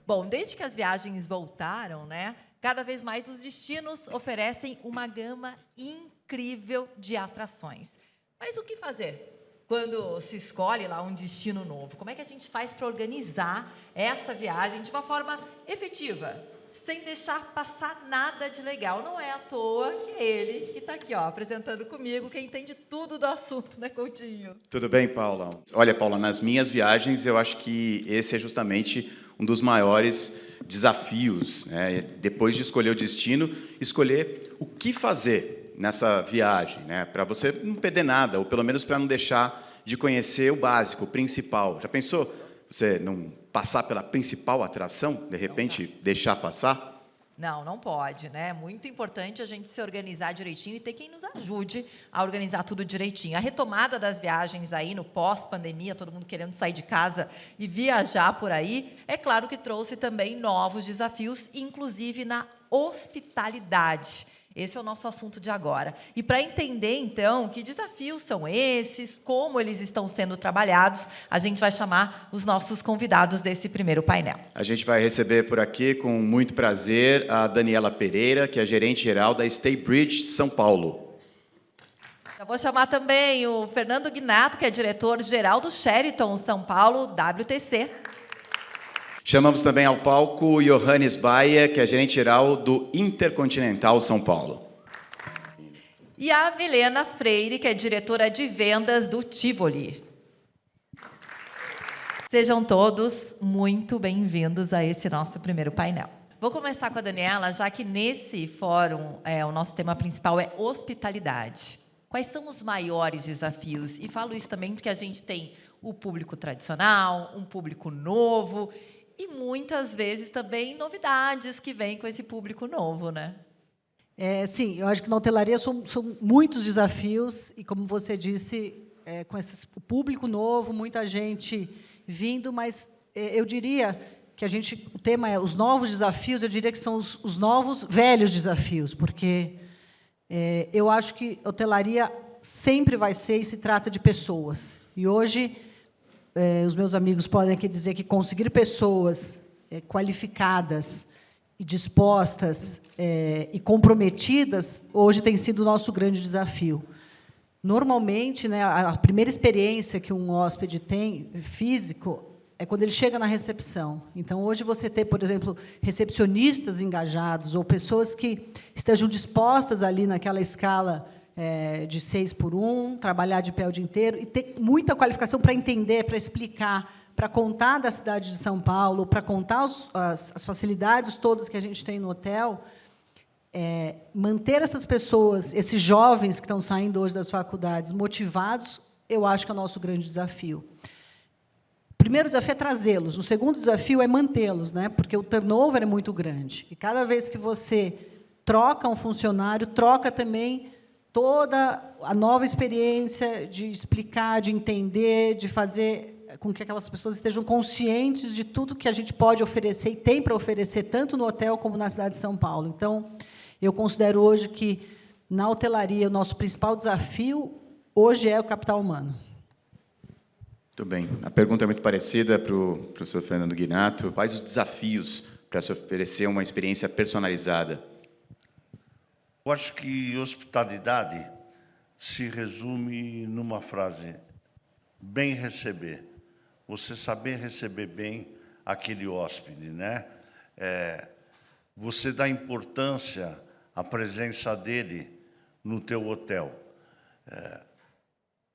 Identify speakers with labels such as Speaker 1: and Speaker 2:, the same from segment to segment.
Speaker 1: Bom, desde que as viagens voltaram, né, cada vez mais os destinos oferecem uma gama incrível de atrações. Mas o que fazer quando se escolhe lá um destino novo? Como é que a gente faz para organizar essa viagem de uma forma efetiva, sem deixar passar nada de legal? Não é à toa que é ele que está aqui, ó, apresentando comigo, quem entende tudo do assunto, né, Coutinho?
Speaker 2: Tudo bem, Paula? Olha, Paula, nas minhas viagens, eu acho que esse é justamente um dos maiores desafios, né? Depois de escolher o destino, escolher o que fazer nessa viagem, né? Para você não perder nada, ou pelo menos para não deixar de conhecer o básico, o principal. Já pensou você não passar pela principal atração, de repente deixar passar?
Speaker 1: Não, não pode, né? É muito importante a gente se organizar direitinho e ter quem nos ajude a organizar tudo direitinho. A retomada das viagens aí no pós-pandemia, todo mundo querendo sair de casa e viajar por aí, é claro que trouxe também novos desafios, inclusive na hospitalidade. Esse é o nosso assunto de agora. E para entender, então, que desafios são esses, como eles estão sendo trabalhados, a gente vai chamar os nossos convidados desse primeiro painel.
Speaker 2: A gente vai receber por aqui, com muito prazer, a Daniela Pereira, que é gerente-geral da Stay Bridge São Paulo.
Speaker 1: Eu vou chamar também o Fernando Guinato, que é diretor-geral do Sheraton São Paulo, WTC.
Speaker 2: Chamamos também ao palco Johannes Baia, que é gerente-geral do Intercontinental São Paulo.
Speaker 1: E a Milena Freire, que é diretora de vendas do Tivoli. Sejam todos muito bem-vindos a esse nosso primeiro painel. Vou começar com a Daniela, já que nesse fórum o nosso tema principal é hospitalidade. Quais são os maiores desafios? E falo isso também porque a gente tem o público tradicional, um público novo e muitas vezes também novidades que vêm com esse público novo, né?
Speaker 3: Sim, eu acho que na hotelaria são muitos desafios e, como você disse, com esse público novo, muita gente vindo, mas eu diria que o tema é os novos desafios, eu diria que são os novos velhos desafios, porque eu acho que hotelaria sempre vai ser e se trata de pessoas. E hoje os meus amigos podem aqui dizer que conseguir pessoas qualificadas e dispostas e comprometidas hoje tem sido o nosso grande desafio. Normalmente, né, a primeira experiência que um hóspede tem físico é quando ele chega na recepção. Então, hoje você ter, por exemplo, recepcionistas engajados ou pessoas que estejam dispostas ali naquela escala de 6x1, trabalhar de pé o dia inteiro e ter muita qualificação para entender, para explicar, para contar da cidade de São Paulo, para contar as facilidades todas que a gente tem no hotel, manter essas pessoas, esses jovens que estão saindo hoje das faculdades, motivados, eu acho que é o nosso grande desafio. O primeiro desafio é trazê-los, o segundo desafio é mantê-los, né? Porque o turnover é muito grande. E cada vez que você troca um funcionário, troca também toda a nova experiência de explicar, de entender, de fazer com que aquelas pessoas estejam conscientes de tudo que a gente pode oferecer e tem para oferecer, tanto no hotel como na cidade de São Paulo. Então, eu considero hoje que, na hotelaria, o nosso principal desafio hoje é o capital humano.
Speaker 2: Muito bem. A pergunta é muito parecida para o professor Fernando Guinato. Quais os desafios para se oferecer uma experiência personalizada?
Speaker 4: Eu acho que hospitalidade se resume numa frase: bem receber. Você saber receber bem aquele hóspede, né? Você dá importância à presença dele no teu hotel.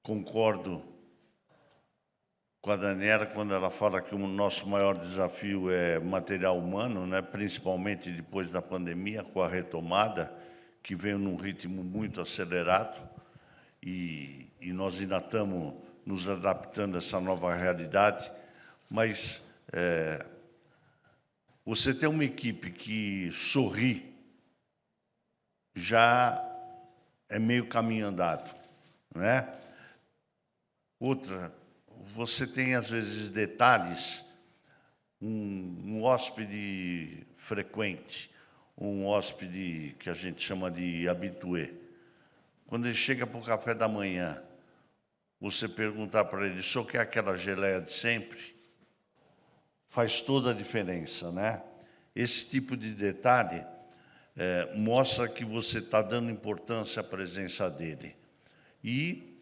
Speaker 4: Concordo com a Daniela quando ela fala que o nosso maior desafio é material humano, né? Principalmente depois da pandemia, com a retomada, que veio num ritmo muito acelerado, e nós ainda estamos nos adaptando a essa nova realidade, mas você ter uma equipe que sorri já é meio caminho andado, né? Outra, você tem, às vezes, detalhes, um hóspede frequente, um hóspede que a gente chama de habitué. Quando ele chega para o café da manhã, você perguntar para ele: o senhor quer aquela geleia de sempre? faz toda a diferença, né? Esse tipo de detalhe mostra que você está dando importância à presença dele. E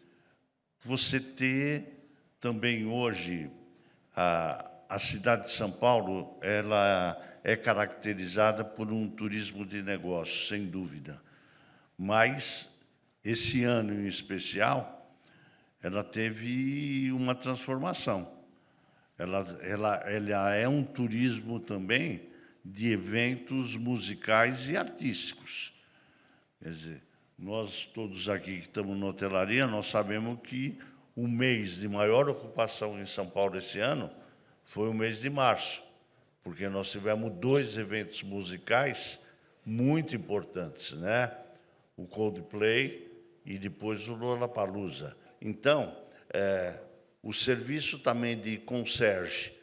Speaker 4: você ter também hoje a cidade de São Paulo, ela é caracterizada por um turismo de negócios, sem dúvida. Mas esse ano em especial, ela teve uma transformação. Ela é um turismo também de eventos musicais e artísticos. Quer dizer, nós todos aqui que estamos na hotelaria, nós sabemos que o mês de maior ocupação em São Paulo esse ano foi o mês de março, porque nós tivemos 2 eventos musicais muito importantes, né? O Coldplay e depois o Lollapalooza. Então, o serviço também de concierge,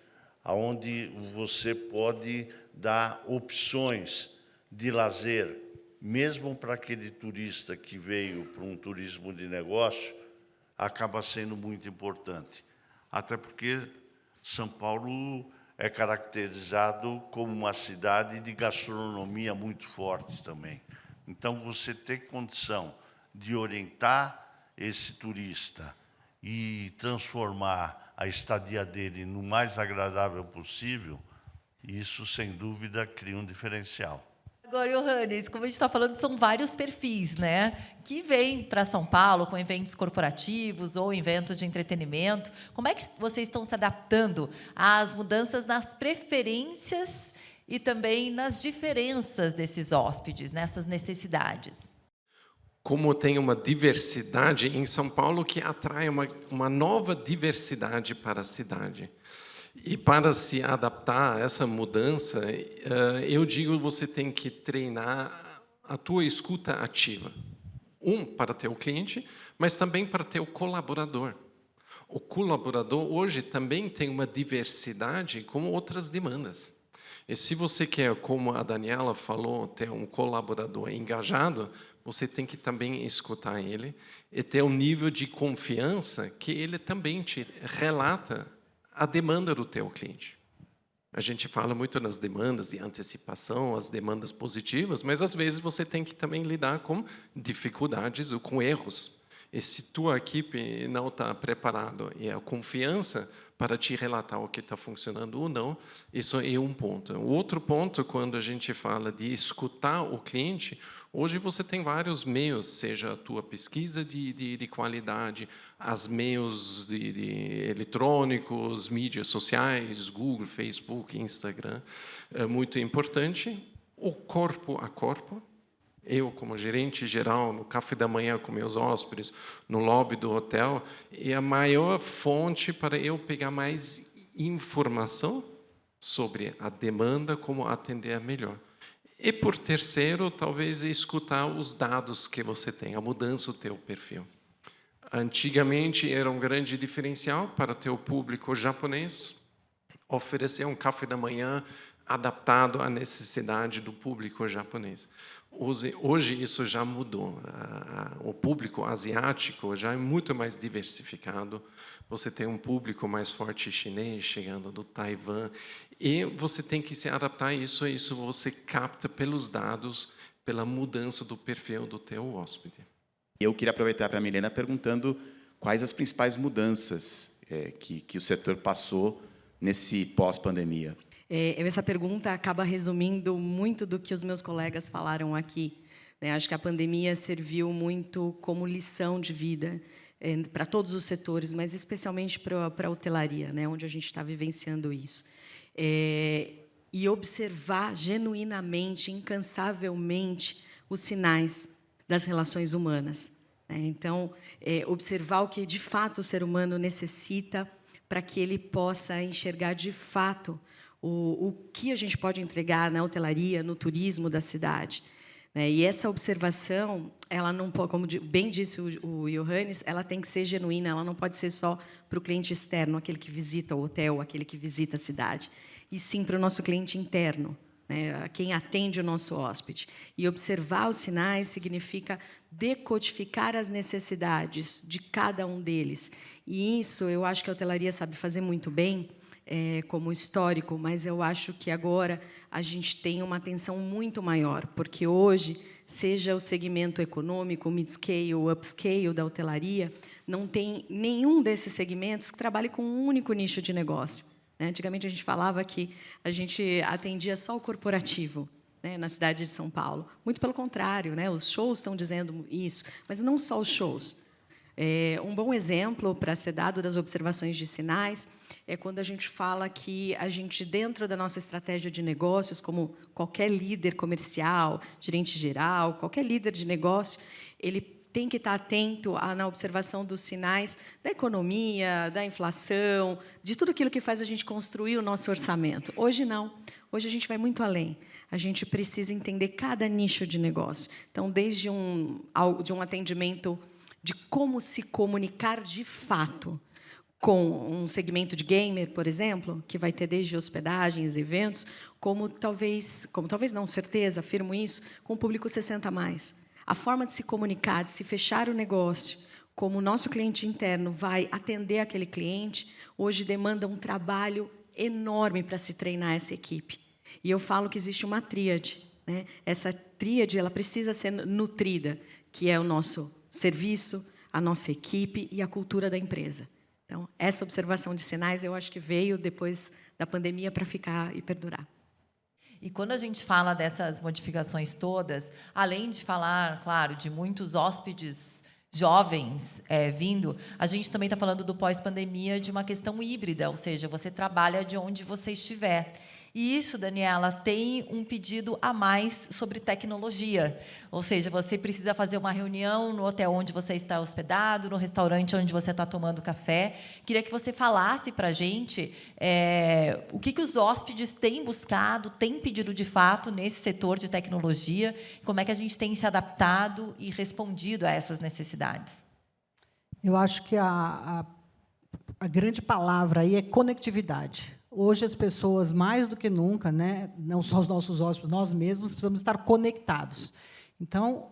Speaker 4: onde você pode dar opções de lazer, mesmo para aquele turista que veio para um turismo de negócio, acaba sendo muito importante. Até porque São Paulo é caracterizado como uma cidade de gastronomia muito forte também. Então, você ter condição de orientar esse turista e transformar a estadia dele no mais agradável possível, isso, sem dúvida, cria um diferencial.
Speaker 1: Agora, Johannes, como a gente está falando, são vários perfis, né, que vêm para São Paulo com eventos corporativos ou eventos de entretenimento. Como é que vocês estão se adaptando às mudanças nas preferências e também nas diferenças desses hóspedes, nessas necessidades?
Speaker 5: Como tem uma diversidade em São Paulo que atrai uma nova diversidade para a cidade. E para se adaptar a essa mudança, eu digo, você tem que treinar a tua escuta ativa. Para ter o cliente, mas também para ter o colaborador. O colaborador hoje também tem uma diversidade como outras demandas. E se você quer, como a Daniela falou, ter um colaborador engajado, você tem que também escutar ele e ter um nível de confiança que ele também te relata a demanda do teu cliente. A gente fala muito nas demandas de antecipação, as demandas positivas, mas às vezes você tem que também lidar com dificuldades ou com erros. E se tua equipe não está preparada e a confiança para te relatar o que está funcionando ou não, isso é um ponto. O outro ponto, quando a gente fala de escutar o cliente, hoje você tem vários meios, seja a tua pesquisa de qualidade, as meios eletrônicos, mídias sociais, Google, Facebook, Instagram. É muito importante o corpo a corpo. Eu, como gerente geral, no café da manhã com meus hóspedes, no lobby do hotel, é a maior fonte para eu pegar mais informação sobre a demanda, como atender melhor. E, por terceiro, talvez escutar os dados que você tem, a mudança do teu perfil. Antigamente, era um grande diferencial para o teu público japonês oferecer um café da manhã adaptado à necessidade do público japonês. Hoje isso já mudou. O público asiático já é muito mais diversificado. Você tem um público mais forte chinês chegando do Taiwan. E você tem que se adaptar a isso. Isso você capta pelos dados, pela mudança do perfil do teu hóspede.
Speaker 2: Eu queria aproveitar para a Milena perguntando quais as principais mudanças que o setor passou nesse pós-pandemia.
Speaker 6: Essa pergunta acaba resumindo muito do que os meus colegas falaram aqui. Acho que a pandemia serviu muito como lição de vida para todos os setores, mas especialmente para a hotelaria, onde a gente está vivenciando isso. E observar genuinamente, incansavelmente, os sinais das relações humanas. Então, observar o que, de fato, o ser humano necessita para que ele possa enxergar, de fato, o que a gente pode entregar na hotelaria, no turismo da cidade. E essa observação, ela não pode, como bem disse o Johannes, ela tem que ser genuína, ela não pode ser só para o cliente externo, aquele que visita o hotel, aquele que visita a cidade, e sim para o nosso cliente interno, quem atende o nosso hóspede. E observar os sinais significa decodificar as necessidades de cada um deles. E isso eu acho que a hotelaria sabe fazer muito bem, como histórico, mas eu acho que agora a gente tem uma atenção muito maior, porque hoje, seja o segmento econômico, mid-scale, upscale da hotelaria, não tem nenhum desses segmentos que trabalhe com um único nicho de negócio. Antigamente, a gente falava que a gente atendia só o corporativo, na cidade de São Paulo. Muito pelo contrário, os shows estão dizendo isso, mas não só os shows. Um bom exemplo para ser dado das observações de sinais é quando a gente fala que a gente, dentro da nossa estratégia de negócios, como qualquer líder comercial, gerente geral, qualquer líder de negócio, ele tem que estar atento na observação dos sinais da economia, da inflação, de tudo aquilo que faz a gente construir o nosso orçamento. Hoje, não. Hoje, a gente vai muito além. A gente precisa entender cada nicho de negócio. Então, desde um atendimento de como se comunicar de fato com um segmento de gamer, por exemplo, que vai ter desde hospedagens, eventos, como talvez não, certeza, afirmo isso, com o público 60+. A forma de se comunicar, de se fechar o negócio, como o nosso cliente interno vai atender aquele cliente, hoje demanda um trabalho enorme para se treinar essa equipe. E eu falo que existe uma tríade. Essa tríade ela precisa ser nutrida, que é o nosso serviço, a nossa equipe e a cultura da empresa. Então, essa observação de sinais, eu acho que veio depois da pandemia para ficar e perdurar.
Speaker 1: E quando a gente fala dessas modificações todas, além de falar, claro, de muitos hóspedes jovens vindo, a gente também está falando do pós-pandemia de uma questão híbrida, ou seja, você trabalha de onde você estiver. E isso, Daniela, tem um pedido a mais sobre tecnologia. Ou seja, você precisa fazer uma reunião no hotel onde você está hospedado, no restaurante onde você está tomando café. Queria que você falasse para a gente o que os hóspedes têm buscado, têm pedido de fato nesse setor de tecnologia, como é que a gente tem se adaptado e respondido a essas necessidades.
Speaker 3: Eu acho que a grande palavra aí é conectividade. Hoje, as pessoas, mais do que nunca, não só os nossos hóspedes, nós mesmos, precisamos estar conectados. Então,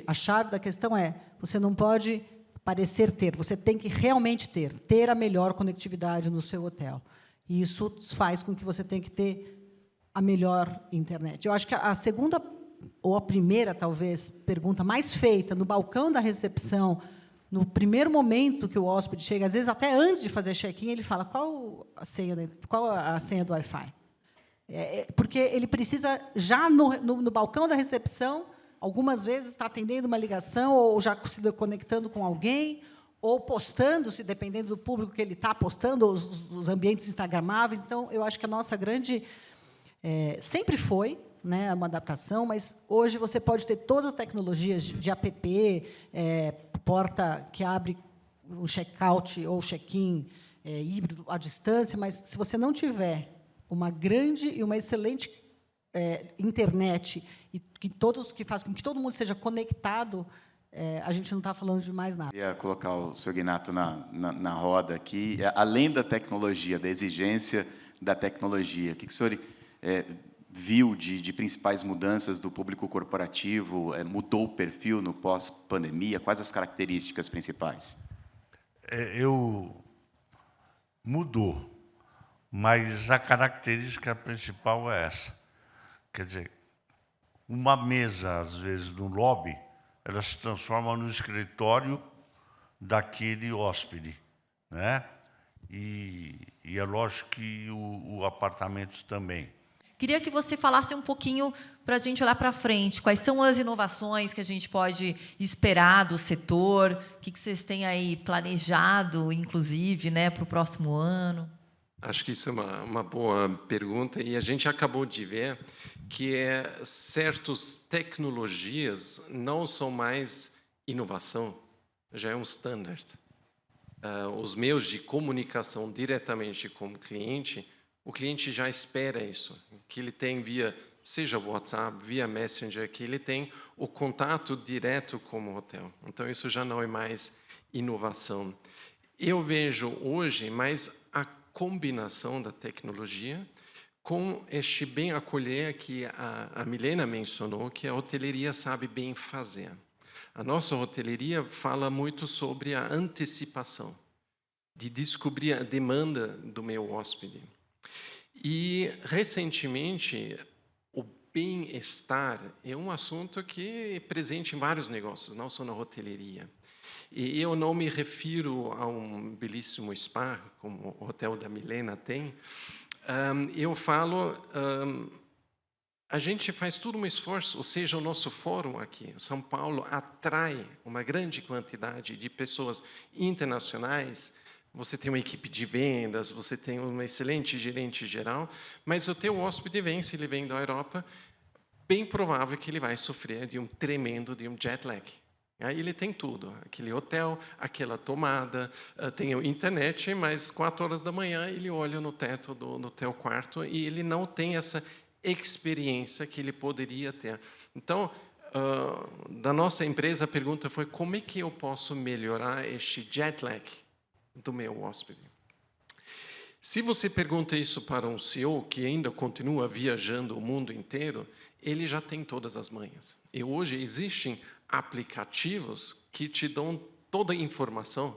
Speaker 3: a chave da questão é, você não pode parecer ter, você tem que realmente ter a melhor conectividade no seu hotel. E isso faz com que você tenha que ter a melhor internet. Eu acho que a segunda, ou a primeira, talvez, pergunta mais feita no balcão da recepção, no primeiro momento que o hóspede chega, às vezes até antes de fazer check-in, ele fala qual a senha do Wi-Fi. Porque ele precisa, já no balcão da recepção, algumas vezes está atendendo uma ligação, ou já se conectando com alguém, ou postando-se, dependendo do público que ele está postando, os ambientes instagramáveis. Então, eu acho que a nossa grande... sempre foi uma adaptação, mas hoje você pode ter todas as tecnologias de app, porta que abre o check-out ou check-in híbrido à distância, mas se você não tiver uma grande e uma excelente internet e que faz com que todo mundo esteja conectado, a gente não está falando de mais nada.
Speaker 2: Eu ia colocar o Sr. Ignato na roda aqui, além da tecnologia, da exigência da tecnologia, o que o senhor viu de principais mudanças do público corporativo? Mudou o perfil no pós-pandemia? Quais as características principais?
Speaker 4: Mudou, mas a característica principal é essa. Quer dizer, uma mesa, às vezes, no lobby, ela se transforma no escritório daquele hóspede, E é lógico que o apartamento também.
Speaker 1: Queria que você falasse um pouquinho para a gente olhar para frente. Quais são as inovações que a gente pode esperar do setor? O que vocês têm aí planejado, inclusive, para o próximo ano?
Speaker 5: Acho que isso é uma boa pergunta. E a gente acabou de ver que certas tecnologias não são mais inovação, já é um standard. Os meios de comunicação diretamente com o cliente já espera isso, que ele tem seja WhatsApp, via Messenger, que ele tem o contato direto com o hotel. Então, isso já não é mais inovação. Eu vejo hoje mais a combinação da tecnologia com este bem acolher que a Milena mencionou, que a hoteleria sabe bem fazer. A nossa hoteleria fala muito sobre a antecipação. de descobrir a demanda do meu hóspede. E, recentemente, o bem-estar é um assunto que é presente em vários negócios, não só na hotelaria. E eu não me refiro a um belíssimo spa, como o Hotel da Milena tem. Eu falo, a gente faz todo um esforço, ou seja, o nosso fórum aqui, São Paulo, atrai uma grande quantidade de pessoas internacionais. Você tem uma equipe de vendas, você tem um excelente gerente geral, mas o teu hóspede vem, se ele vem da Europa, bem provável que ele vai sofrer de um jet lag. Aí ele tem tudo, aquele hotel, aquela tomada, tem a internet, mas 4 horas da manhã ele olha no teto do teu quarto e ele não tem essa experiência que ele poderia ter. Então, da nossa empresa, a pergunta foi como é que eu posso melhorar este jet lag do meu hóspede? Se você pergunta isso para um CEO que ainda continua viajando o mundo inteiro, ele já tem todas as manhas. E hoje existem aplicativos que te dão toda a informação.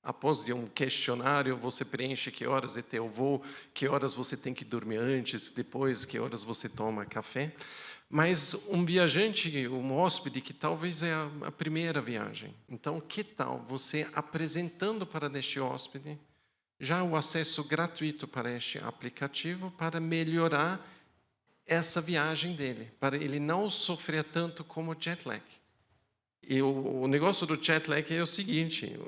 Speaker 5: Após de um questionário, você preenche que horas é teu voo, que horas você tem que dormir antes, depois, que horas você toma café. Mas um viajante, um hóspede, que talvez é a primeira viagem. Então, que tal você apresentando para este hóspede já o acesso gratuito para este aplicativo para melhorar essa viagem dele, para ele não sofrer tanto como jet lag. E o negócio do jet lag é o seguinte,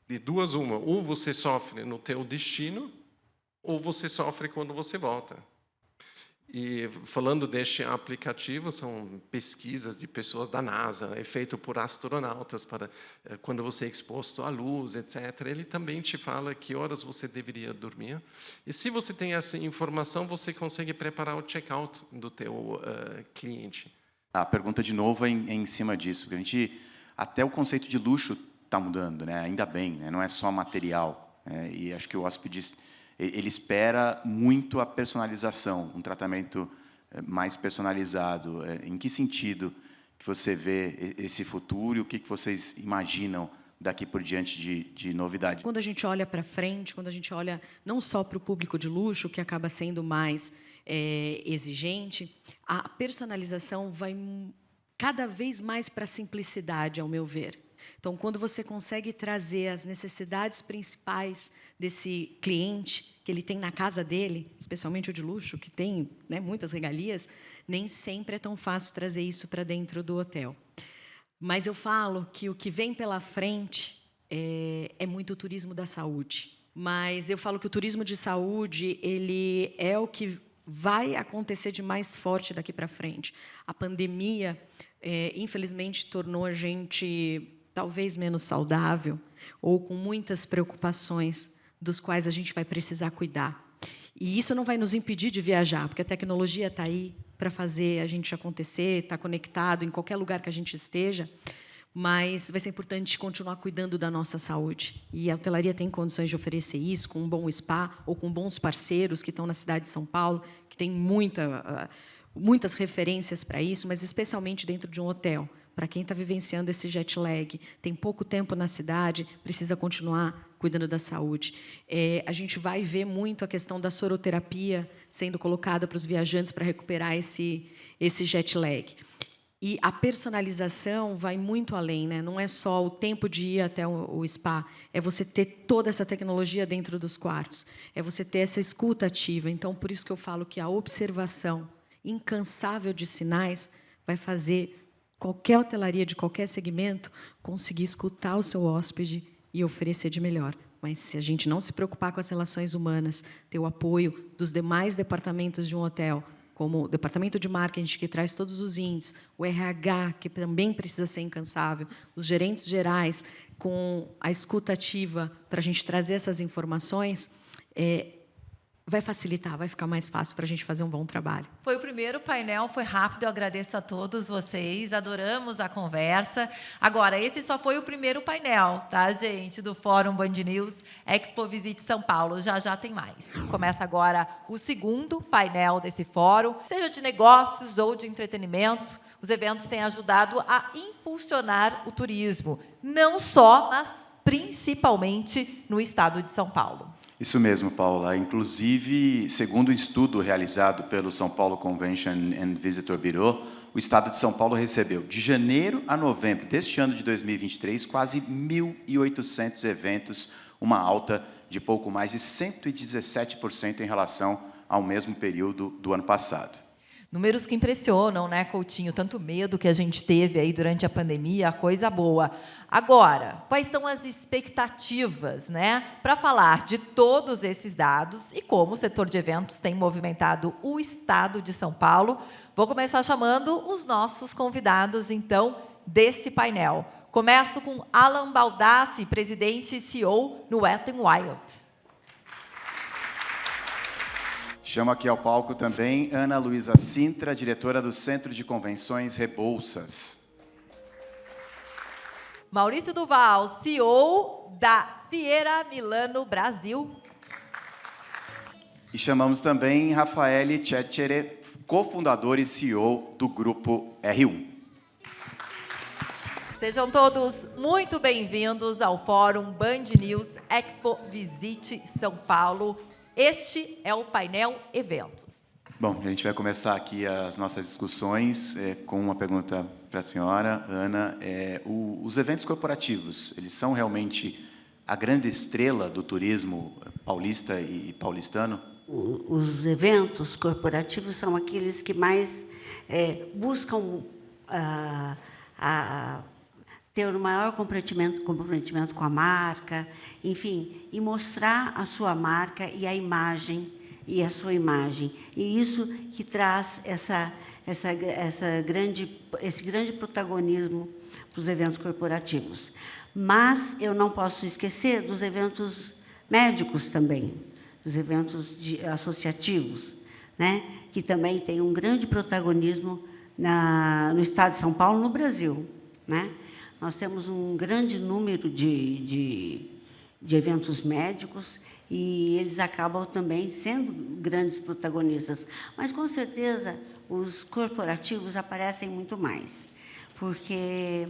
Speaker 5: de duas uma, ou você sofre no teu destino, ou você sofre quando você volta. E falando deste aplicativo, são pesquisas de pessoas da NASA, é feito por astronautas, para quando você é exposto à luz, etc. Ele também te fala que horas você deveria dormir. E se você tem essa informação, você consegue preparar o check-out do teu cliente.
Speaker 2: A pergunta, de novo, é em cima disso. Porque até o conceito de luxo está mudando, né? Ainda bem, né? Não é só material. Né? E acho que o hóspede ele espera muito a personalização, um tratamento mais personalizado. Em que sentido que você vê esse futuro e o que vocês imaginam daqui por diante de novidade?
Speaker 6: Quando a gente olha para frente, quando a gente olha não só para o público de luxo, que acaba sendo mais exigente, a personalização vai cada vez mais para a simplicidade, ao meu ver. Então, quando você consegue trazer as necessidades principais desse cliente, que ele tem na casa dele, especialmente o de luxo, que tem, né, muitas regalias, nem sempre é tão fácil trazer isso para dentro do hotel. Mas eu falo que o que vem pela frente é muito o turismo da saúde. Mas eu falo que o turismo de saúde ele é o que vai acontecer de mais forte daqui para frente. A pandemia, infelizmente, tornou a gente talvez menos saudável ou com muitas preocupações dos quais a gente vai precisar cuidar. E isso não vai nos impedir de viajar, porque a tecnologia está aí para fazer a gente acontecer, está conectado em qualquer lugar que a gente esteja, mas vai ser importante continuar cuidando da nossa saúde. E a hotelaria tem condições de oferecer isso com um bom spa ou com bons parceiros que estão na cidade de São Paulo, que tem muitas referências para isso, mas especialmente dentro de um hotel. Para quem está vivenciando esse jet lag, tem pouco tempo na cidade, precisa continuar cuidando da saúde. A gente vai ver muito a questão da soroterapia sendo colocada para os viajantes para recuperar esse jet lag. E a personalização vai muito além, né? Não é só o tempo de ir até o spa, é você ter toda essa tecnologia dentro dos quartos, é você ter essa escuta ativa. Então, por isso que eu falo que a observação incansável de sinais vai fazer qualquer hotelaria de qualquer segmento conseguir escutar o seu hóspede e oferecer de melhor. Mas se a gente não se preocupar com as relações humanas, ter o apoio dos demais departamentos de um hotel, como o departamento de marketing, que traz todos os índices, o RH, que também precisa ser incansável, os gerentes gerais, com a escuta ativa para a gente trazer essas informações, vai facilitar, vai ficar mais fácil para a gente fazer um bom trabalho.
Speaker 1: Foi o primeiro painel, foi rápido, eu agradeço a todos vocês, adoramos a conversa. Agora, esse só foi o primeiro painel, tá, gente, do Fórum Band News Expo Visit São Paulo, já tem mais. Começa agora o segundo painel desse fórum, seja de negócios ou de entretenimento, os eventos têm ajudado a impulsionar o turismo, não só, mas principalmente no estado de São Paulo.
Speaker 2: Isso mesmo, Paula. Inclusive, segundo um estudo realizado pelo São Paulo Convention and Visitor Bureau, o estado de São Paulo recebeu, de janeiro a novembro deste ano de 2023, quase 1.800 eventos, uma alta de pouco mais de 117% em relação ao mesmo período do ano passado.
Speaker 1: Números que impressionam, né, Coutinho? Tanto medo que a gente teve aí durante a pandemia, coisa boa. Agora, quais são as expectativas, né, para falar de todos esses dados e como o setor de eventos tem movimentado o estado de São Paulo? Vou começar chamando os nossos convidados, então, desse painel. Começo com Alan Baldassi, presidente e CEO no Wet n Wild.
Speaker 2: Chamo aqui ao palco também Ana Luísa Sintra, diretora do Centro de Convenções Rebouças.
Speaker 1: Maurício Duval, CEO da Fiera Milano Brasil.
Speaker 2: E chamamos também Rafael Cecere, cofundador e CEO do Grupo R1.
Speaker 1: Sejam todos muito bem-vindos ao Fórum Band News Expo Visite São Paulo. Este é o painel Eventos.
Speaker 2: Bom, a gente vai começar aqui as nossas discussões com uma pergunta para a senhora, Ana. Os eventos corporativos, eles são realmente a grande estrela do turismo paulista e paulistano?
Speaker 7: Os eventos corporativos são aqueles que mais buscam ter o maior comprometimento com a marca, enfim, e mostrar a sua marca e a imagem, e a sua imagem. E isso que traz esse grande protagonismo para os eventos corporativos. Mas eu não posso esquecer dos eventos médicos também, dos eventos associativos, né, que também têm um grande protagonismo no estado de São Paulo, no Brasil, né? Nós temos um grande número de eventos médicos e eles acabam também sendo grandes protagonistas. Mas, com certeza, os corporativos aparecem muito mais, porque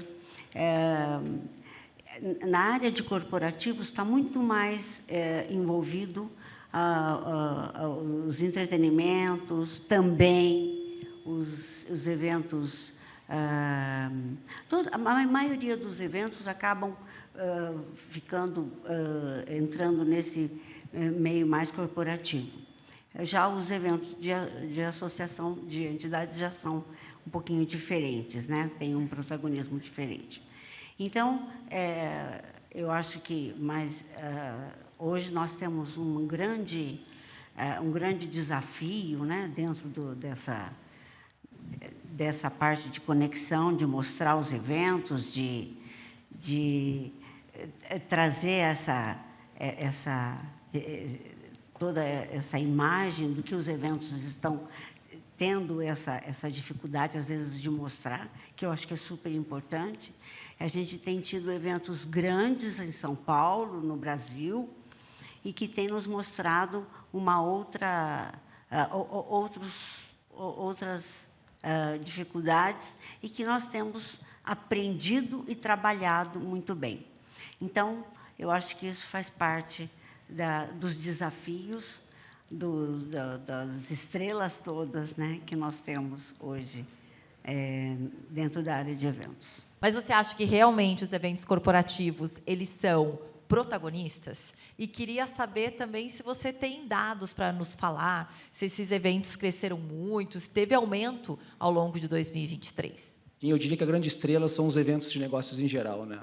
Speaker 7: na área de corporativos está muito mais envolvido os entretenimentos, também os eventos. A maioria dos eventos acabam entrando nesse meio mais corporativo. Já os eventos de associação, de entidades, já são um pouquinho diferentes, né? Tem um protagonismo diferente. Então, eu acho que hoje nós temos um grande desafio, né, dentro dessa parte de conexão, de mostrar os eventos, de trazer toda essa imagem do que os eventos estão tendo essa dificuldade, às vezes, de mostrar, que eu acho que é super importante. A gente tem tido eventos grandes em São Paulo, no Brasil, e que tem nos mostrado outras dificuldades e que nós temos aprendido e trabalhado muito bem. Então, eu acho que isso faz parte dos desafios, das estrelas todas, né, que nós temos hoje dentro da área de eventos.
Speaker 1: Mas você acha que realmente os eventos corporativos eles são protagonistas? E queria saber também se você tem dados para nos falar, se esses eventos cresceram muito, se teve aumento ao longo de 2023.
Speaker 8: Eu diria que a grande estrela são os eventos de negócios em geral, né?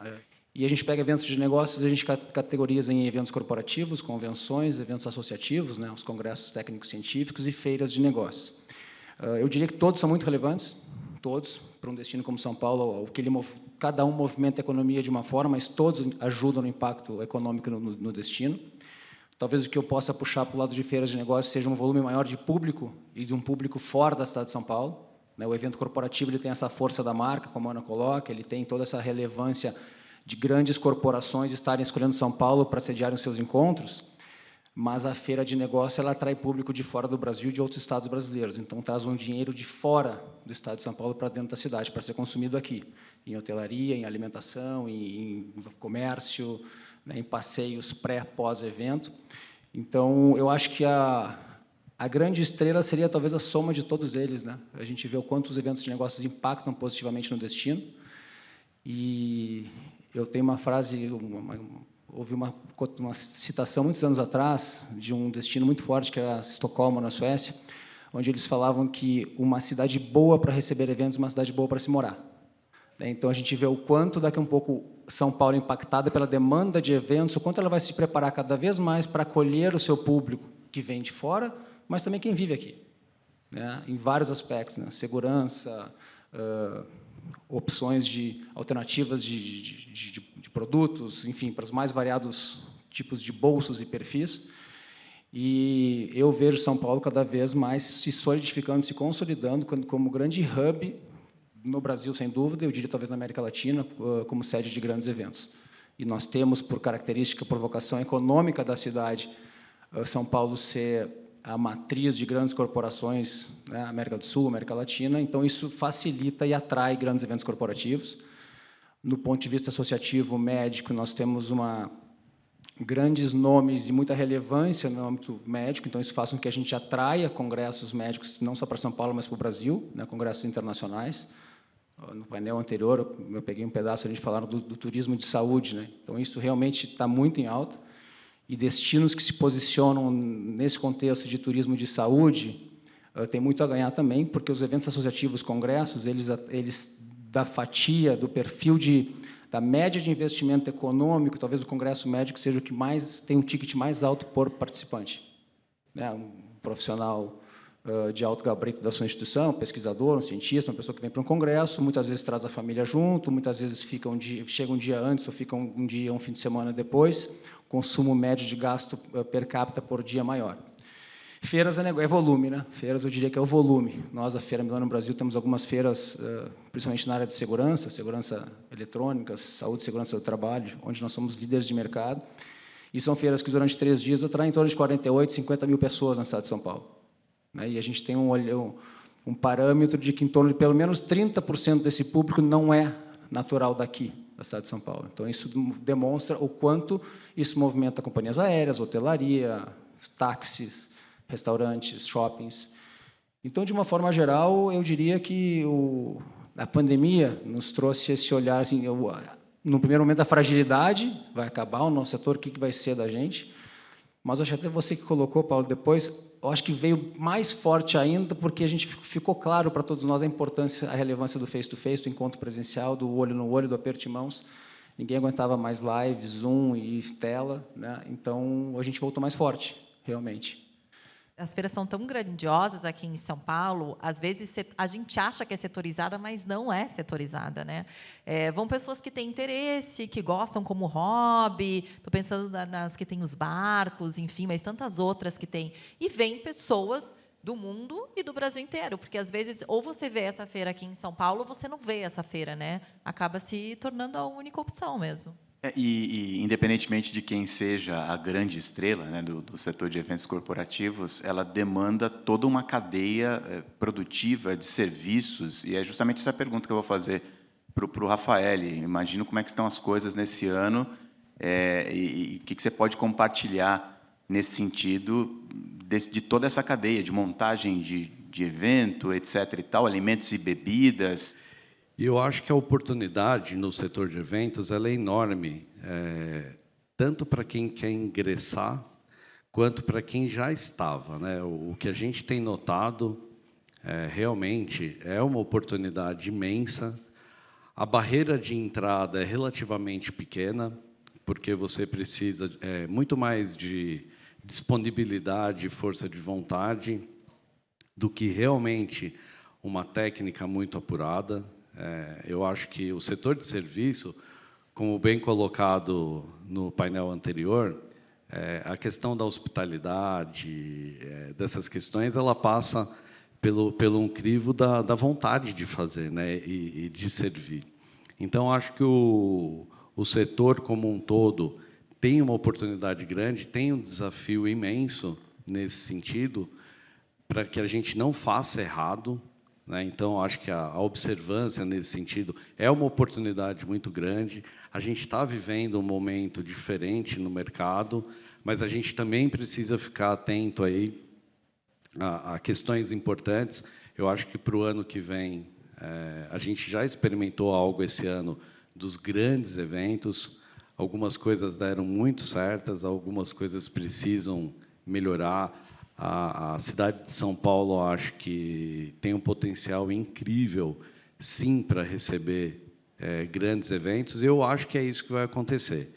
Speaker 8: E a gente pega eventos de negócios, a gente categoriza em eventos corporativos, convenções, eventos associativos, né, os congressos técnicos científicos e feiras de negócios. Eu diria que todos são muito relevantes, todos, para um destino como São Paulo, cada um movimenta a economia de uma forma, mas todos ajudam no impacto econômico no destino. Talvez o que eu possa puxar para o lado de feiras de negócios seja um volume maior de público e de um público fora da cidade de São Paulo. O evento corporativo ele tem essa força da marca, como a Ana coloca, ele tem toda essa relevância de grandes corporações estarem escolhendo São Paulo para sediarem os seus encontros. mas a feira de negócio ela atrai público de fora do Brasil e de outros estados brasileiros. Então, traz um dinheiro de fora do estado de São Paulo para dentro da cidade, para ser consumido aqui, em hotelaria, em alimentação, em comércio, né, em passeios pré, pós-evento. Então, eu acho que a grande estrela seria talvez a soma de todos eles, né? A gente vê o quanto os eventos de negócios impactam positivamente no destino. E eu tenho uma frase, houve uma citação muitos anos atrás de um destino muito forte, que era Estocolmo, na Suécia, onde eles falavam que uma cidade boa para receber eventos é uma cidade boa para se morar. Então, a gente vê o quanto, daqui a um pouco, São Paulo é impactada pela demanda de eventos, o quanto ela vai se preparar cada vez mais para acolher o seu público que vem de fora, mas também quem vive aqui, né? Em vários aspectos, né? Segurança, opções de alternativas de produtos, enfim, para os mais variados tipos de bolsos e perfis. E eu vejo São Paulo cada vez mais se solidificando, se consolidando como grande hub no Brasil, sem dúvida, eu diria talvez na América Latina, como sede de grandes eventos. E nós temos, por característica, por vocação econômica da cidade, São Paulo ser a matriz de grandes corporações, né, América do Sul, América Latina, então isso facilita e atrai grandes eventos corporativos. No ponto de vista associativo, médico, nós temos grandes nomes e muita relevância no âmbito médico, então isso faz com que a gente atraia congressos médicos, não só para São Paulo, mas para o Brasil, né, congressos internacionais. No painel anterior, eu peguei um pedaço, a gente falava do turismo de saúde, né? Então isso realmente está muito em alta. E destinos que se posicionam nesse contexto de turismo de saúde têm muito a ganhar também, porque os eventos associativos, congressos, eles da fatia, do perfil da média de investimento econômico, talvez o congresso médico seja o que mais tem um ticket mais alto por participante, né? Um profissional de alto gabarito da sua instituição, um pesquisador, um cientista, uma pessoa que vem para um congresso, muitas vezes traz a família junto, muitas vezes chega um dia antes ou fica um fim de semana depois, consumo médio de gasto per capita por dia maior. Feiras é volume, né? Feiras eu diria que é o volume. Nós, da Feira Milano no Brasil, temos algumas feiras, principalmente na área de segurança eletrônica, saúde e segurança do trabalho, onde nós somos líderes de mercado, e são feiras que durante 3 dias atraem em torno de 48, 50 mil pessoas na cidade de São Paulo. E a gente tem um parâmetro de que em torno de pelo menos 30% desse público não é natural daqui, da cidade de São Paulo. Então, isso demonstra o quanto isso movimenta companhias aéreas, hotelaria, táxis, restaurantes, shoppings. Então, de uma forma geral, eu diria que a pandemia nos trouxe esse olhar, assim, no primeiro momento, a fragilidade vai acabar, o nosso setor, o que vai ser da gente. Mas eu acho que até você que colocou, Paulo, depois, eu acho que veio mais forte ainda, porque a gente ficou claro para todos nós a importância, a relevância do face-to-face, do encontro presencial, do olho no olho, do aperto de mãos. Ninguém aguentava mais live, Zoom e tela, né? Então, a gente voltou mais forte, realmente.
Speaker 1: As feiras são tão grandiosas aqui em São Paulo, às vezes a gente acha que é setorizada, mas não é setorizada, né? Vão pessoas que têm interesse, que gostam como hobby, estou pensando nas que têm os barcos, enfim, mas tantas outras que tem. E vêm pessoas do mundo e do Brasil inteiro, porque às vezes ou você vê essa feira aqui em São Paulo, ou você não vê essa feira, né? Acaba se tornando a única opção mesmo.
Speaker 2: E independentemente de quem seja a grande estrela, né, do setor de eventos corporativos, ela demanda toda uma cadeia produtiva de serviços, e é justamente essa pergunta que eu vou fazer para o Rafael. Imagino como é que estão as coisas nesse ano, e o que você pode compartilhar nesse sentido de toda essa cadeia de montagem de evento, etc. e tal, alimentos e bebidas.
Speaker 9: E eu acho que a oportunidade no setor de eventos ela é enorme, tanto para quem quer ingressar, quanto para quem já estava, né? O que a gente tem notado realmente é uma oportunidade imensa. A barreira de entrada é relativamente pequena, porque você precisa muito mais de disponibilidade e força de vontade do que realmente uma técnica muito apurada. Eu acho que o setor de serviço, como bem colocado no painel anterior, a questão da hospitalidade, dessas questões, ela passa pelo crivo da vontade de fazer, né, e de servir. Então, acho que o setor como um todo tem uma oportunidade grande, tem um desafio imenso nesse sentido, para que a gente não faça errado, né? Então, acho que a observância, nesse sentido, é uma oportunidade muito grande. A gente está vivendo um momento diferente no mercado, mas a gente também precisa ficar atento aí a questões importantes. Eu acho que, para o ano que vem, a gente já experimentou algo esse ano dos grandes eventos. Algumas coisas deram muito certas, algumas coisas precisam melhorar. A cidade de São Paulo, acho que tem um potencial incrível, sim, para receber grandes eventos. E eu acho que é isso que vai acontecer.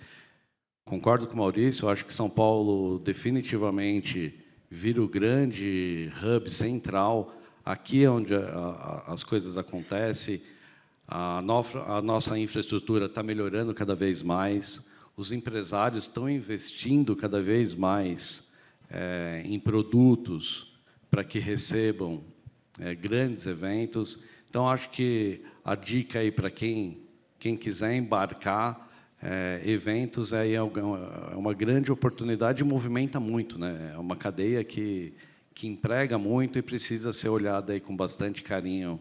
Speaker 9: Concordo com o Maurício, eu acho que São Paulo definitivamente vira o grande hub central. Aqui é onde as coisas acontecem. A nossa infraestrutura está melhorando cada vez mais. Os empresários estão investindo cada vez mais em produtos para que recebam grandes eventos. Então, acho que a dica aí para quem quiser embarcar, eventos é uma grande oportunidade e movimenta muito, né? É uma cadeia que emprega muito e precisa ser olhada aí com bastante carinho,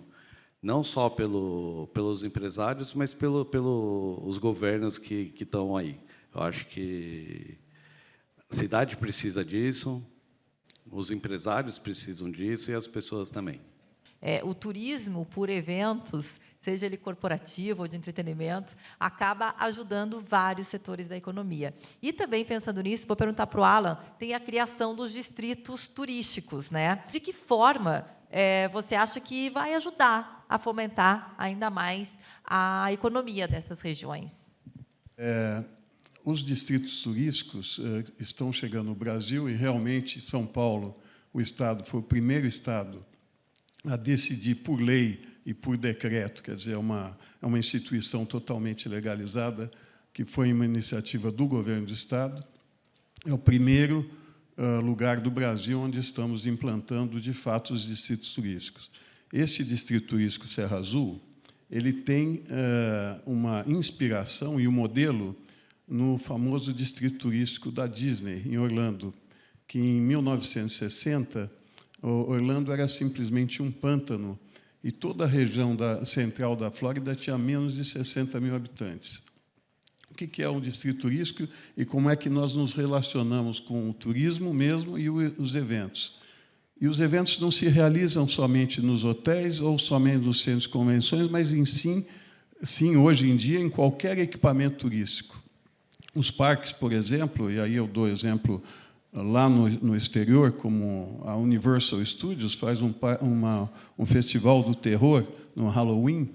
Speaker 9: não só pelos empresários, mas pelos governos que estão aí. Eu acho que a cidade precisa disso, os empresários precisam disso e as pessoas também.
Speaker 1: O turismo por eventos, seja ele corporativo ou de entretenimento, acaba ajudando vários setores da economia. E também, pensando nisso, vou perguntar para o Alan, tem a criação dos distritos turísticos, né? De que forma você acha que vai ajudar a fomentar ainda mais a economia dessas regiões?
Speaker 10: Os distritos turísticos estão chegando no Brasil e, realmente, São Paulo, o estado, foi o primeiro estado a decidir por lei e por decreto, quer dizer, é uma instituição totalmente legalizada, que foi uma iniciativa do governo do estado. É o primeiro lugar do Brasil onde estamos implantando, de fato, os distritos turísticos. Esse distrito turístico Serra Azul, ele tem uma inspiração e um modelo no famoso distrito turístico da Disney, em Orlando, que, em 1960, Orlando era simplesmente um pântano e toda a região central da Flórida tinha menos de 60 mil habitantes. O que é um distrito turístico e como é que nós nos relacionamos com o turismo mesmo e os eventos? E os eventos não se realizam somente nos hotéis ou somente nos centros de convenções, mas, sim, hoje em dia, em qualquer equipamento turístico. Os parques, por exemplo, e aí eu dou exemplo lá no exterior, como a Universal Studios faz um festival do terror no Halloween,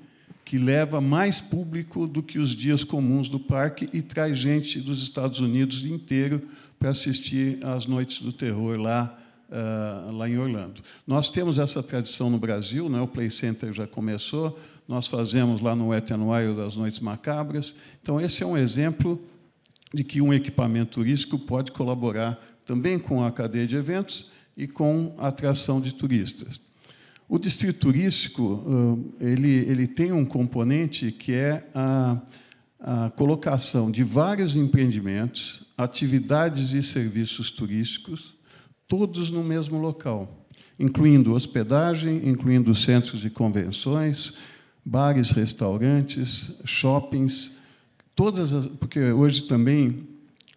Speaker 10: que leva mais público do que os dias comuns do parque e traz gente dos Estados Unidos inteiro para assistir às noites do terror lá em Orlando. Nós temos essa tradição no Brasil, né? O Play Center já começou, nós fazemos lá no Wet n Wild as Noites Macabras. Então, esse é um exemplo de que um equipamento turístico pode colaborar também com a cadeia de eventos e com a atração de turistas. O distrito turístico ele tem um componente que é a colocação de vários empreendimentos, atividades e serviços turísticos, todos no mesmo local, incluindo hospedagem, incluindo centros de convenções, bares, restaurantes, shoppings, porque hoje também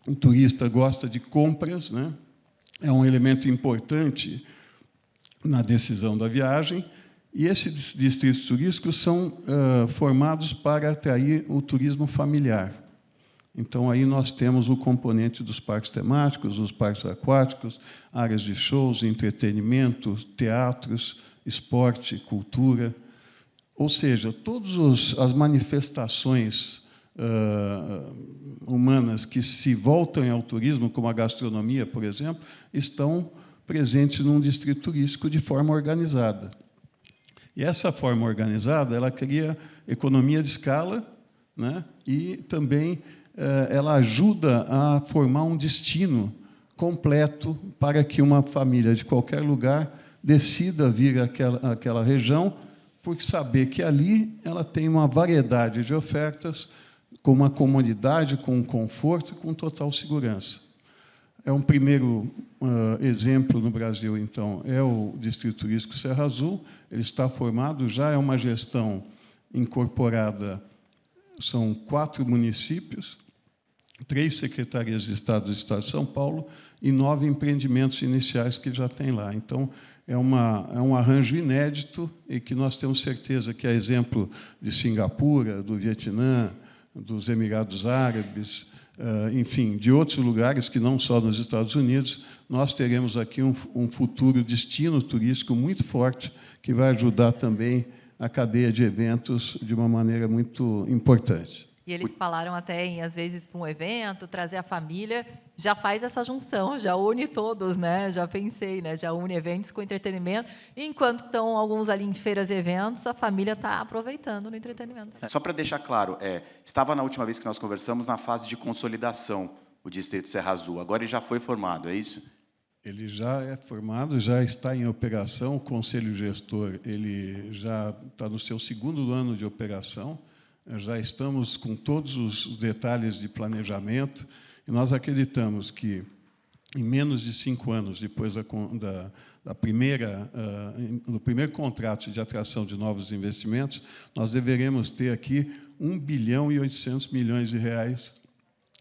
Speaker 10: o turista gosta de compras, né? É um elemento importante na decisão da viagem, e esses distritos turísticos são formados para atrair o turismo familiar. Então, aí nós temos o componente dos parques temáticos, os parques aquáticos, áreas de shows, entretenimento, teatros, esporte, cultura. Ou seja, todas as manifestações humanas que se voltam ao turismo, como a gastronomia, por exemplo, estão presentes num distrito turístico de forma organizada. E essa forma organizada, ela cria economia de escala, né? E também ela ajuda a formar um destino completo para que uma família de qualquer lugar decida vir àquela região, por saber que ali ela tem uma variedade de ofertas com uma comodidade, com um conforto e com total segurança. É um primeiro exemplo no Brasil, então, é o Distrito Turístico Serra Azul. Ele está formado, já é uma gestão incorporada, são 4 municípios, 3 secretarias de Estado do Estado de São Paulo e 9 empreendimentos iniciais que já tem lá. Então, é um arranjo inédito e que nós temos certeza que, a exemplo de Singapura, do Vietnã, dos Emirados Árabes, enfim, de outros lugares que não só nos Estados Unidos, nós teremos aqui um futuro destino turístico muito forte que vai ajudar também a cadeia de eventos de uma maneira muito importante.
Speaker 1: E eles falaram até em, às vezes, para um evento, trazer a família, já faz essa junção, já une todos, né? Já pensei, né? Já une eventos com entretenimento. Enquanto estão alguns ali em feiras e eventos, a família está aproveitando no entretenimento.
Speaker 2: Só para deixar claro, estava na última vez que nós conversamos na fase de consolidação, o Distrito Serra Azul. Agora ele já foi formado, é isso?
Speaker 10: Ele já é formado, já está em operação. O Conselho Gestor ele já está no seu 2º ano de operação. Já estamos com todos os detalhes de planejamento e nós acreditamos que, em menos de 5 anos, depois do primeiro contrato de atração de novos investimentos, nós deveremos ter aqui 1 bilhão e 800 milhões de reais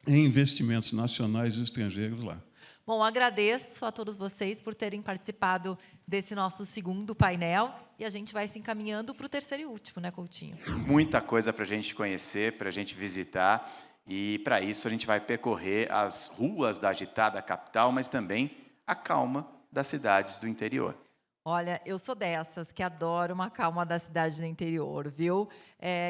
Speaker 10: em investimentos nacionais e estrangeiros lá.
Speaker 1: Bom, agradeço a todos vocês por terem participado desse nosso 2º painel e a gente vai se encaminhando para o 3º e último, né, Coutinho?
Speaker 2: Muita coisa para a gente conhecer, para a gente visitar, e para isso a gente vai percorrer as ruas da agitada capital, mas também a calma das cidades do interior.
Speaker 1: Olha, eu sou dessas que adoro uma calma da cidade do interior, viu?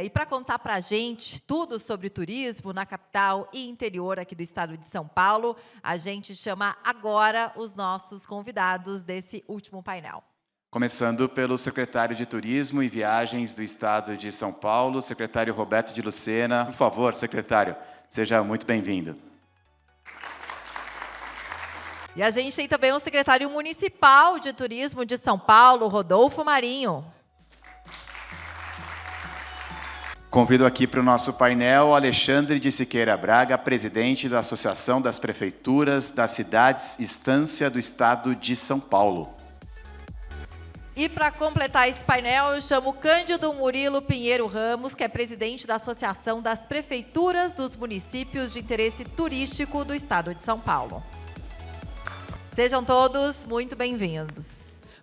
Speaker 1: E para contar para a gente tudo sobre turismo na capital e interior aqui do estado de São Paulo, a gente chama agora os nossos convidados desse último painel.
Speaker 2: Começando pelo secretário de Turismo e Viagens do estado de São Paulo, secretário Roberto de Lucena. Por favor, secretário, seja muito bem-vindo.
Speaker 1: E a gente tem também o secretário municipal de Turismo de São Paulo, Rodolfo Marinho.
Speaker 2: Convido aqui para o nosso painel Alexandre de Siqueira Braga, presidente da Associação das Prefeituras das Cidades Estância do Estado de São Paulo.
Speaker 1: E para completar esse painel, eu chamo Cândido Murilo Pinheiro Ramos, que é presidente da Associação das Prefeituras dos Municípios de Interesse Turístico do Estado de São Paulo. Sejam todos muito bem-vindos.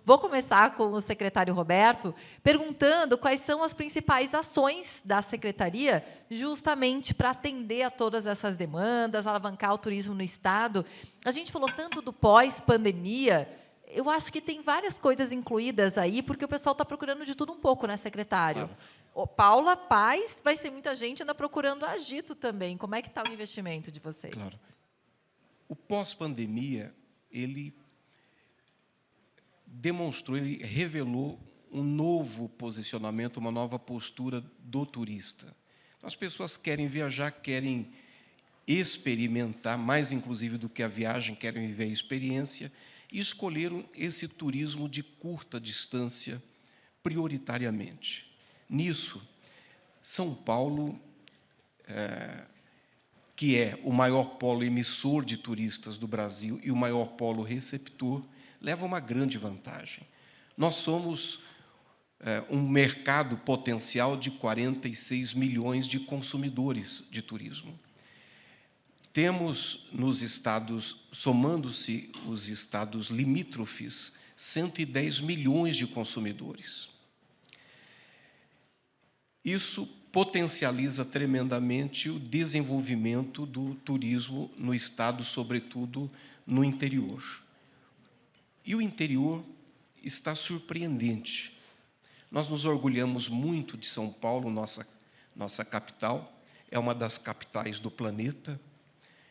Speaker 1: Vou começar com o secretário Roberto, perguntando quais são as principais ações da Secretaria justamente para atender a todas essas demandas, alavancar o turismo no Estado. A gente falou tanto do pós-pandemia, eu acho que tem várias coisas incluídas aí, porque o pessoal está procurando de tudo um pouco, né, secretário? Claro. Paula, Paz, vai ser muita gente ainda procurando agito também. Como é que está o investimento de vocês?
Speaker 11: Claro. O pós-pandemia, ele demonstrou, ele revelou um novo posicionamento, uma nova postura do turista. As pessoas querem viajar, querem experimentar, mais inclusive do que a viagem, querem viver a experiência, e escolheram esse turismo de curta distância prioritariamente. Nisso, São Paulo, que é o maior polo emissor de turistas do Brasil e o maior polo receptor, leva uma grande vantagem. Nós somos um mercado potencial de 46 milhões de consumidores de turismo. Temos nos estados, somando-se os estados limítrofes, 110 milhões de consumidores. Isso potencializa tremendamente o desenvolvimento do turismo no estado, sobretudo no interior. E o interior está surpreendente. Nós nos orgulhamos muito de São Paulo, nossa capital, é uma das capitais do planeta,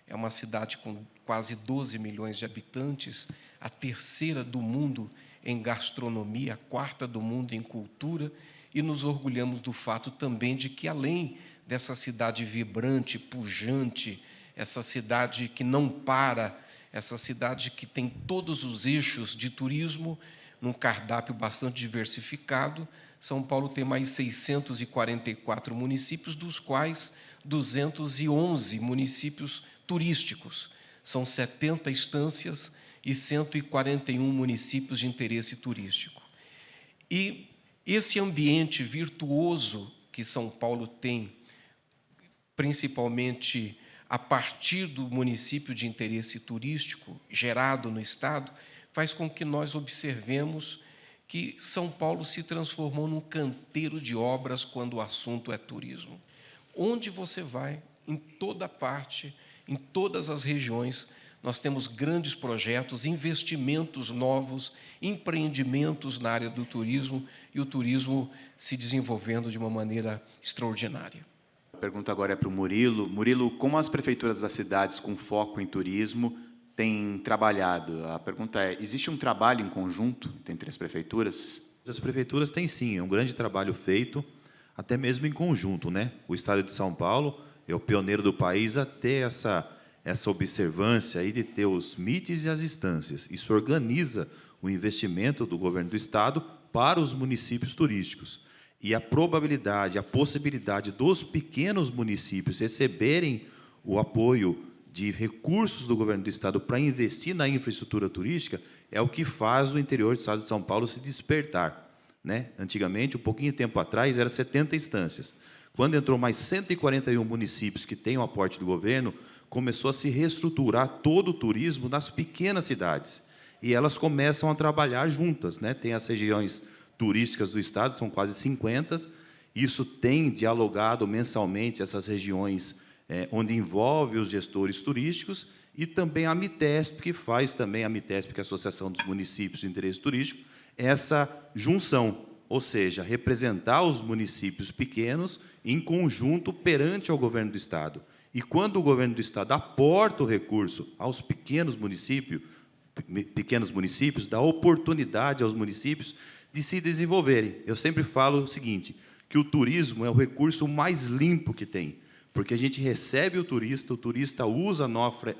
Speaker 11: é uma cidade com quase 12 milhões de habitantes, a 3ª do mundo em gastronomia, a 4ª do mundo em cultura, e nos orgulhamos do fato também de que, além dessa cidade vibrante, pujante, essa cidade que não para, essa cidade que tem todos os eixos de turismo, num cardápio bastante diversificado, São Paulo tem mais 644 municípios, dos quais 211 municípios turísticos. São 70 estâncias e 141 municípios de interesse turístico. E esse ambiente virtuoso que São Paulo tem, principalmente a partir do município de interesse turístico gerado no Estado, faz com que nós observemos que São Paulo se transformou num canteiro de obras quando o assunto é turismo. Onde você vai, em toda parte, em todas as regiões, nós temos grandes projetos, investimentos novos, empreendimentos na área do turismo e o turismo se desenvolvendo de uma maneira extraordinária.
Speaker 2: A pergunta agora é para o Murilo. Murilo, como as prefeituras das cidades com foco em turismo têm trabalhado? A pergunta é, existe um trabalho em conjunto entre as prefeituras?
Speaker 12: As prefeituras têm sim, é um grande trabalho feito, até mesmo em conjunto, né? O Estado de São Paulo é o pioneiro do país a ter essa observância aí de ter os MITs e as instâncias. Isso organiza o investimento do governo do Estado para os municípios turísticos. E a probabilidade, a possibilidade dos pequenos municípios receberem o apoio de recursos do governo do Estado para investir na infraestrutura turística é o que faz o interior do Estado de São Paulo se despertar, né? Antigamente, um pouquinho de tempo atrás, eram 70 instâncias. Quando entrou mais 141 municípios que têm o aporte do governo, começou a se reestruturar todo o turismo nas pequenas cidades. E elas começam a trabalhar juntas, né? Tem as regiões turísticas do Estado, são quase 50. Isso tem dialogado mensalmente essas regiões onde envolve os gestores turísticos e também a Amitesp, que faz também a Amitesp, que é a Associação dos Municípios de Interesse Turístico, essa junção, ou seja, representar os municípios pequenos em conjunto perante ao governo do Estado. E quando o governo do Estado aporta o recurso aos pequenos municípios, dá oportunidade aos municípios de se desenvolverem. Eu sempre falo o seguinte, que o turismo é o recurso mais limpo que tem, porque a gente recebe o turista usa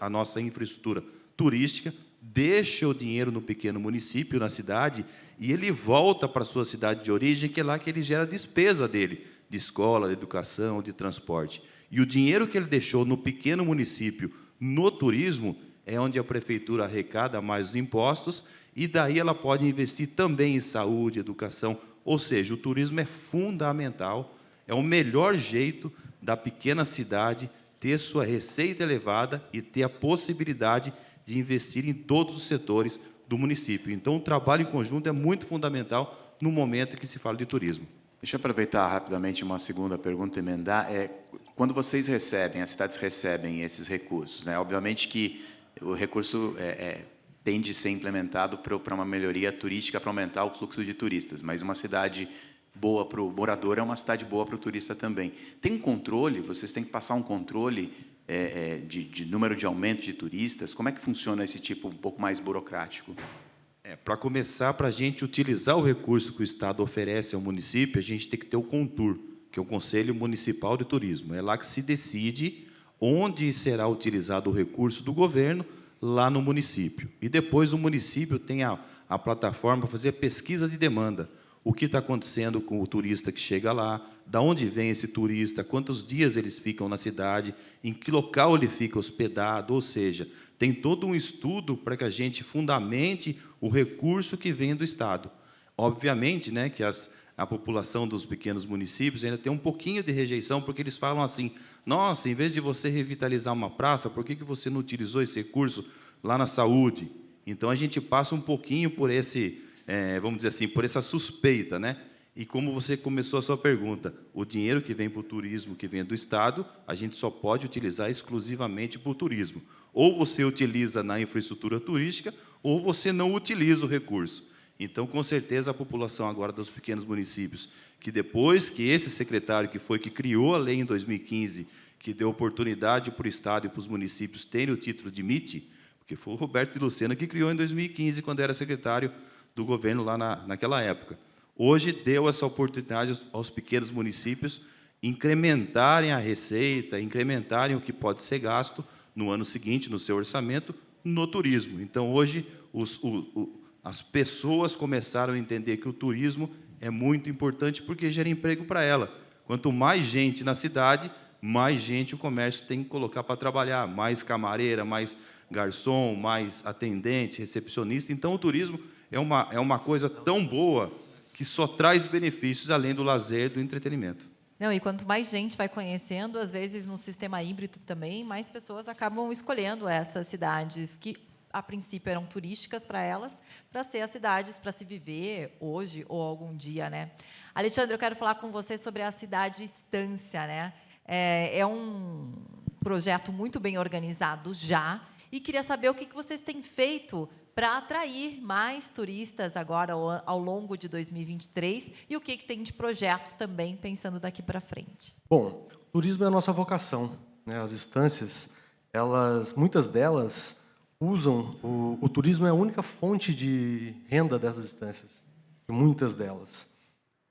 Speaker 12: a nossa infraestrutura turística, deixa o dinheiro no pequeno município, na cidade, e ele volta para a sua cidade de origem, que é lá que ele gera a despesa dele, de escola, de educação, de transporte. E o dinheiro que ele deixou no pequeno município, no turismo, é onde a prefeitura arrecada mais os impostos, e daí ela pode investir também em saúde, educação, ou seja, o turismo é fundamental, é o melhor jeito da pequena cidade ter sua receita elevada e ter a possibilidade de investir em todos os setores do município. Então, o trabalho em conjunto é muito fundamental no momento que se fala de turismo.
Speaker 2: Deixa eu aproveitar rapidamente uma segunda pergunta e emendar. Quando vocês recebem, as cidades recebem esses recursos, né? Obviamente que o recurso tem de ser implementado para uma melhoria turística, para aumentar o fluxo de turistas, mas uma cidade boa para o morador é uma cidade boa para o turista também. Tem um controle? Vocês têm que passar um controle de número de aumento de turistas? Como é que funciona esse tipo um pouco mais burocrático?
Speaker 12: Para começar, para a gente utilizar o recurso que o Estado oferece ao município, a gente tem que ter o CONTUR, que é o Conselho Municipal de Turismo. É lá que se decide onde será utilizado o recurso do governo lá no município. E depois o município tem a plataforma para fazer a pesquisa de demanda. O que está acontecendo com o turista que chega lá, de onde vem esse turista, quantos dias eles ficam na cidade, em que local ele fica hospedado, ou seja, tem todo um estudo para que a gente fundamente o recurso que vem do Estado. Obviamente, né, que a população dos pequenos municípios ainda tem um pouquinho de rejeição, porque eles falam assim, nossa, em vez de você revitalizar uma praça, por que você não utilizou esse recurso lá na saúde? Então, a gente passa um pouquinho por esse, vamos dizer assim, por essa suspeita, né? E como você começou a sua pergunta, o dinheiro que vem para o turismo, que vem do Estado, a gente só pode utilizar exclusivamente para o turismo. Ou você utiliza na infraestrutura turística, ou você não utiliza o recurso. Então, com certeza, a população agora dos pequenos municípios, que depois que esse secretário que criou a lei em 2015, que deu oportunidade para o Estado e para os municípios terem o título de MIT, porque foi o Roberto de Lucena que criou em 2015, quando era secretário do governo lá naquela época. Hoje, deu essa oportunidade aos pequenos municípios incrementarem a receita, incrementarem o que pode ser gasto no ano seguinte, no seu orçamento, no turismo. Então, hoje, as pessoas começaram a entender que o turismo é muito importante porque gera emprego para ela. Quanto mais gente na cidade, mais gente o comércio tem que colocar para trabalhar, mais camareira, mais garçom, mais atendente, recepcionista. Então, o turismo é uma coisa tão boa que só traz benefícios além do lazer, do entretenimento.
Speaker 1: Não, e quanto mais gente vai conhecendo, às vezes no sistema híbrido também, mais pessoas acabam escolhendo essas cidades que, a princípio, eram turísticas para elas, para ser as cidades para se viver hoje ou algum dia, né? Alexandre, eu quero falar com você sobre a Cidade Estância, né? É um projeto muito bem organizado já, e queria saber o que vocês têm feito para atrair mais turistas agora ao longo de 2023 e o que tem de projeto também pensando daqui para frente.
Speaker 13: Bom, o turismo é a nossa vocação, né? As estâncias, muitas delas usam o turismo é a única fonte de renda dessas estâncias, muitas delas.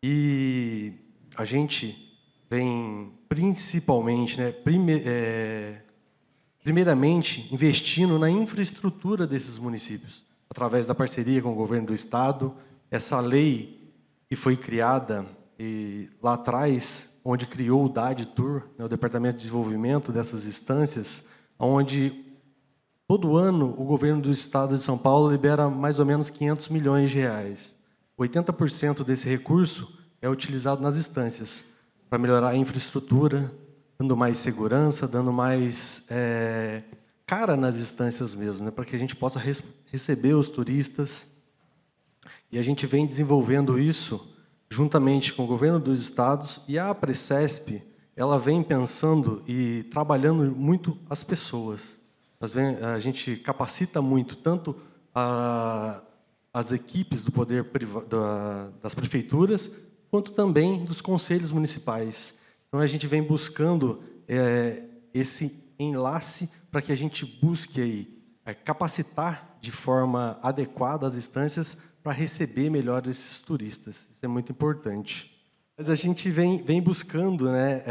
Speaker 13: E a gente vem principalmente, né, primeiramente, investindo na infraestrutura desses municípios, através da parceria com o governo do Estado. Essa lei que foi criada lá atrás, onde criou o DADTUR, né, o Departamento de Desenvolvimento dessas estâncias, onde todo ano o governo do Estado de São Paulo libera mais ou menos 500 milhões de reais. 80% desse recurso é utilizado nas estâncias, para melhorar a infraestrutura, dando mais segurança, dando mais cara nas estâncias mesmo, né, para que a gente possa receber os turistas. E a gente vem desenvolvendo isso juntamente com o governo dos estados, e a Aprecesp, ela vem pensando e trabalhando muito as pessoas. A gente capacita muito tanto as equipes do poder das prefeituras, quanto também dos conselhos municipais. Então, a gente vem buscando esse enlace para que a gente busque aí, capacitar de forma adequada as estâncias para receber melhor esses turistas. Isso é muito importante. Mas a gente vem buscando, né,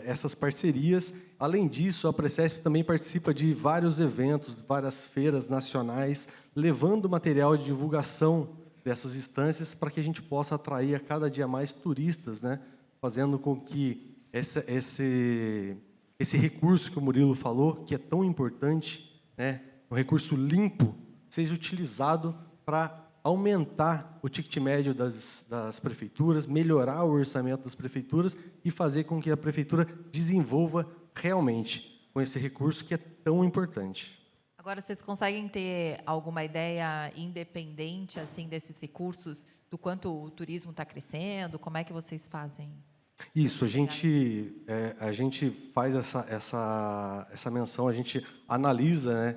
Speaker 13: essas parcerias. Além disso, a Aprecesp também participa de vários eventos, várias feiras nacionais, levando material de divulgação dessas estâncias para que a gente possa atrair a cada dia mais turistas, né, fazendo com que esse recurso que o Murilo falou, que é tão importante, né, um recurso limpo, seja utilizado para aumentar o ticket médio das prefeituras, melhorar o orçamento das prefeituras e fazer com que a prefeitura desenvolva realmente com esse recurso que é tão importante.
Speaker 1: Agora, vocês conseguem ter alguma ideia independente assim desses recursos, do quanto o turismo está crescendo? Como é que vocês fazem?
Speaker 13: Isso, a gente faz essa menção, a gente analisa, né,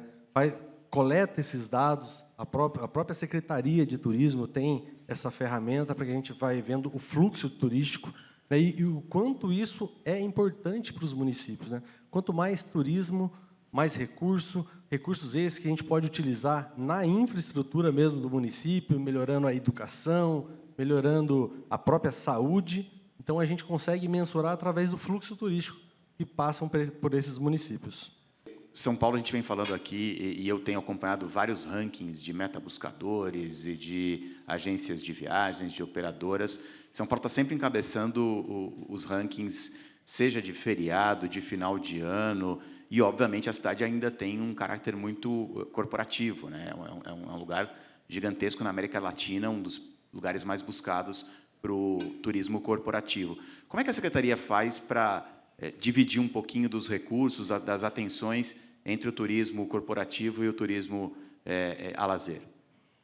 Speaker 13: coleta esses dados, a própria Secretaria de Turismo tem essa ferramenta para que a gente vai vendo o fluxo turístico, né, e o quanto isso é importante para os municípios, né? Quanto mais turismo, mais recursos esses que a gente pode utilizar na infraestrutura mesmo do município, melhorando a educação, melhorando a própria saúde. Então, a gente consegue mensurar através do fluxo turístico que passam por esses municípios.
Speaker 2: São Paulo, a gente vem falando aqui, e eu tenho acompanhado vários rankings de metabuscadores e de agências de viagens, de operadoras. São Paulo está sempre encabeçando os rankings, seja de feriado, de final de ano, e, obviamente, a cidade ainda tem um caráter muito corporativo, né? É um lugar gigantesco na América Latina, um dos lugares mais buscados para o turismo corporativo. Como é que a Secretaria faz para dividir um pouquinho dos recursos, das atenções entre o turismo corporativo e o turismo a lazer?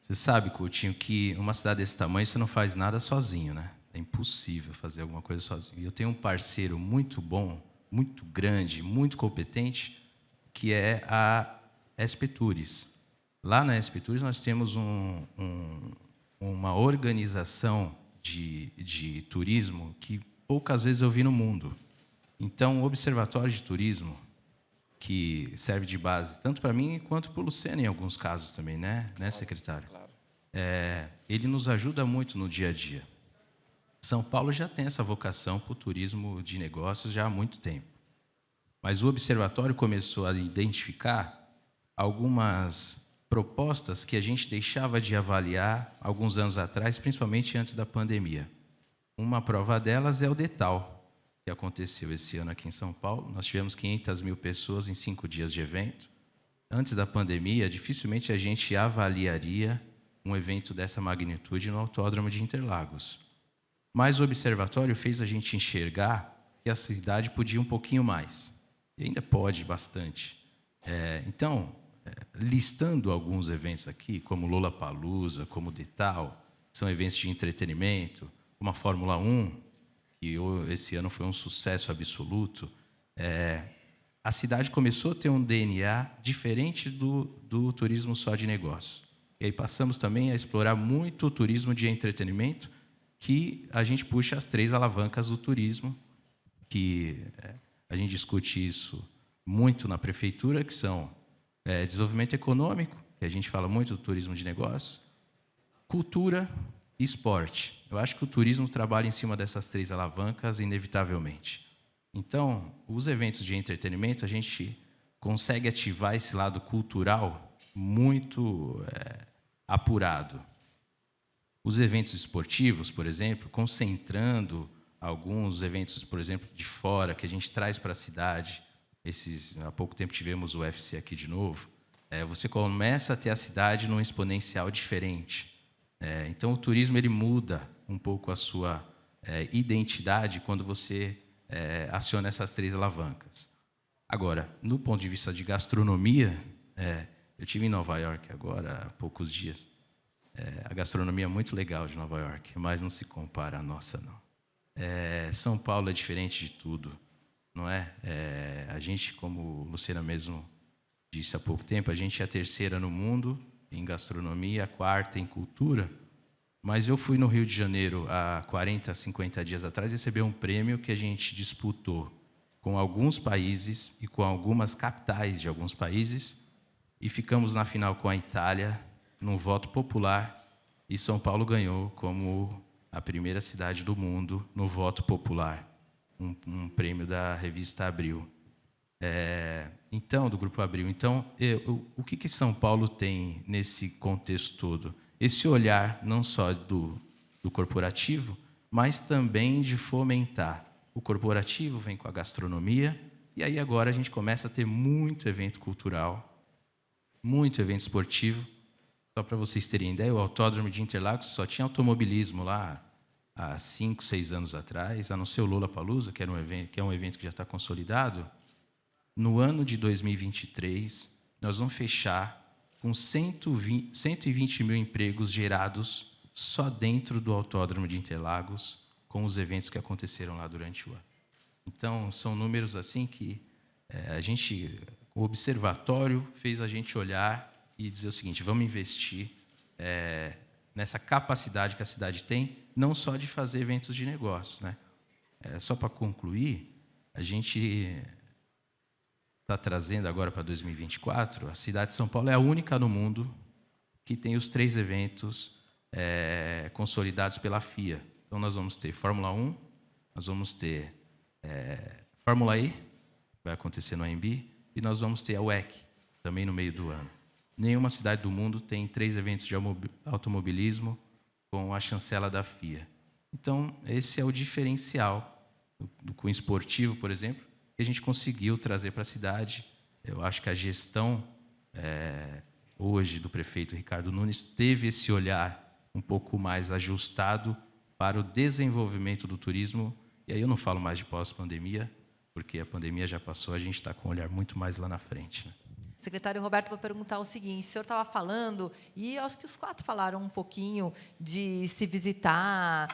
Speaker 14: Você sabe, Coutinho, que uma cidade desse tamanho você não faz nada sozinho, né? É impossível fazer alguma coisa sozinho. Eu tenho um parceiro muito bom, muito grande, muito competente, que é a SP Tours. Lá na SP Tours nós temos uma organização de turismo que poucas vezes eu vi no mundo. Então, o Observatório de Turismo, que serve de base tanto para mim quanto para o Luciano, em alguns casos também, né, secretário? Claro. Ele nos ajuda muito no dia a dia. São Paulo já tem essa vocação para o turismo de negócios já há muito tempo. Mas o Observatório começou a identificar algumas propostas que a gente deixava de avaliar alguns anos atrás, principalmente antes da pandemia. Uma prova delas é o DETAL, que aconteceu esse ano aqui em São Paulo. Nós tivemos 500 mil pessoas em 5 dias de evento. Antes da pandemia, dificilmente a gente avaliaria um evento dessa magnitude no Autódromo de Interlagos. Mas o observatório fez a gente enxergar que a cidade podia um pouquinho mais. E ainda pode bastante. Então, listando alguns eventos aqui, como Lollapalooza, como Detal, são eventos de entretenimento, como a Fórmula 1, que esse ano foi um sucesso absoluto, a cidade começou a ter um DNA diferente do turismo só de negócio. E aí passamos também a explorar muito o turismo de entretenimento, que a gente puxa as 3 alavancas do turismo, que a gente discute isso muito na prefeitura, que são desenvolvimento econômico, que a gente fala muito do turismo de negócio, cultura e esporte. Eu acho que o turismo trabalha em cima dessas 3 alavancas, inevitavelmente. Então, os eventos de entretenimento, a gente consegue ativar esse lado cultural muito apurado. Os eventos esportivos, por exemplo, concentrando alguns eventos, por exemplo, de fora, que a gente traz para a cidade. Há pouco tempo tivemos o UFC aqui de novo. Você começa a ter a cidade num exponencial diferente. Então, o turismo ele muda um pouco a sua identidade quando você aciona essas 3 alavancas. Agora, no ponto de vista de gastronomia, eu estive em Nova York agora há poucos dias. A gastronomia é muito legal de Nova York, mas não se compara à nossa, não. São Paulo é diferente de tudo, não é? A gente, como Luciana mesmo disse há pouco tempo, a gente é a 3ª no mundo em gastronomia, a 4ª em cultura, mas eu fui no Rio de Janeiro há 40, 50 dias atrás receber um prêmio que a gente disputou com alguns países e com algumas capitais de alguns países e ficamos na final com a Itália, num voto popular, e São Paulo ganhou como a primeira cidade do mundo no voto popular, um prêmio da revista Abril. Então, do Grupo Abril. Então, o que São Paulo tem nesse contexto todo? Esse olhar não só do corporativo, mas também de fomentar. O corporativo vem com a gastronomia, e aí agora a gente começa a ter muito evento cultural, muito evento esportivo. Só para vocês terem ideia, o Autódromo de Interlagos só tinha automobilismo lá há 5, 6 anos atrás, a não ser o Lollapalooza, que é um evento que já está consolidado. No ano de 2023, nós vamos fechar com 120 mil empregos gerados só dentro do Autódromo de Interlagos, com os eventos que aconteceram lá durante o ano. Então, são números assim que o observatório fez a gente olhar e dizer o seguinte: vamos investir nessa capacidade que a cidade tem, não só de fazer eventos de negócio, né? Só para concluir, a gente está trazendo agora para 2024, a cidade de São Paulo é a única no mundo que tem os 3 eventos consolidados pela FIA. Então, nós vamos ter Fórmula 1, nós vamos ter Fórmula E, vai acontecer no AMB, e nós vamos ter a WEC, também no meio do ano. Nenhuma cidade do mundo tem 3 eventos de automobilismo com a chancela da FIA. Então, esse é o diferencial do cunho esportivo, por exemplo, que a gente conseguiu trazer para a cidade. Eu acho que a gestão hoje do prefeito Ricardo Nunes teve esse olhar um pouco mais ajustado para o desenvolvimento do turismo. E aí eu não falo mais de pós-pandemia, porque a pandemia já passou, a gente está com um olhar muito mais lá na frente, né?
Speaker 1: Secretário Roberto, vou perguntar o seguinte: o senhor estava falando, e acho que os 4 falaram um pouquinho de se visitar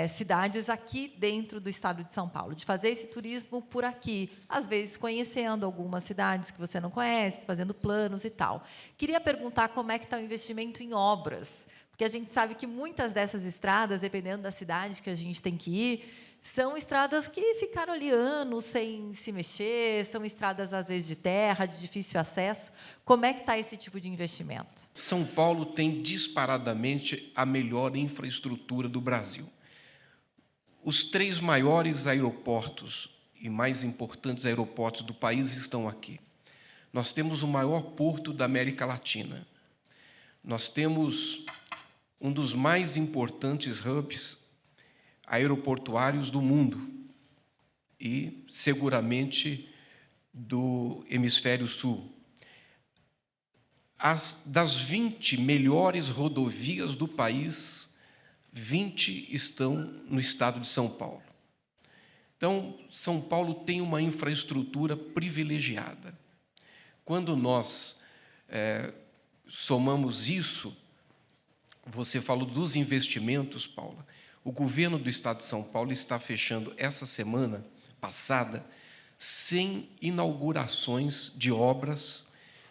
Speaker 1: cidades aqui dentro do estado de São Paulo, de fazer esse turismo por aqui, às vezes conhecendo algumas cidades que você não conhece, fazendo planos e tal. Queria perguntar como é que está o investimento em obras, porque a gente sabe que muitas dessas estradas, dependendo da cidade que a gente tem que ir, são estradas que ficaram ali anos sem se mexer, são estradas, às vezes, de terra, de difícil acesso. Como é que está esse tipo de investimento?
Speaker 11: São Paulo tem disparadamente a melhor infraestrutura do Brasil. Os 3 maiores aeroportos e mais importantes aeroportos do país estão aqui. Nós temos o maior porto da América Latina. Nós temos um dos mais importantes hubs aeroportuários do mundo. e, seguramente, do Hemisfério Sul. Das 20 melhores rodovias do país, 20 estão no estado de São Paulo. Então, São Paulo tem uma infraestrutura privilegiada. Quando nós somamos isso, você falou dos investimentos, Paula, o governo do estado de São Paulo está fechando, essa semana passada, 100 inaugurações de obras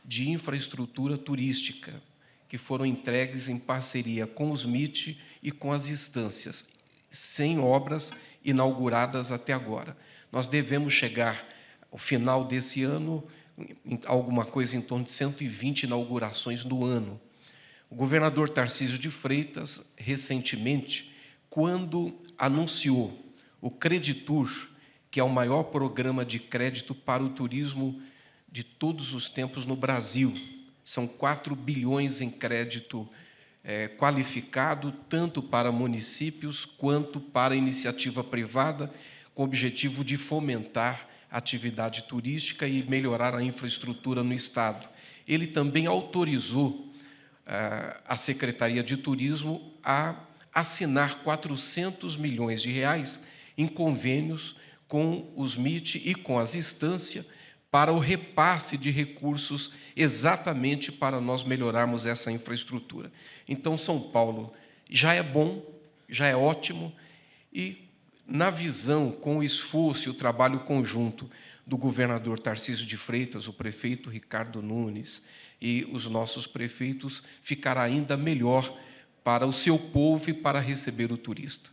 Speaker 11: de infraestrutura turística, que foram entregues em parceria com os MIT e com as instâncias. 100 obras inauguradas até agora. Nós devemos chegar, ao final desse ano, em alguma coisa em torno de 120 inaugurações no ano. O governador Tarcísio de Freitas, recentemente, quando anunciou o Creditur, que é o maior programa de crédito para o turismo de todos os tempos no Brasil. São 4 bilhões em crédito qualificado, tanto para municípios quanto para iniciativa privada, com o objetivo de fomentar a atividade turística e melhorar a infraestrutura no Estado. Ele também autorizou a Secretaria de Turismo a assinar 400 milhões de reais em convênios com os MIT e com as instâncias para o repasse de recursos exatamente para nós melhorarmos essa infraestrutura. Então, São Paulo já é bom, já é ótimo, e, na visão, com o esforço e o trabalho conjunto do governador Tarcísio de Freitas, o prefeito Ricardo Nunes e os nossos prefeitos, ficará ainda melhor para o seu povo e para receber o turista.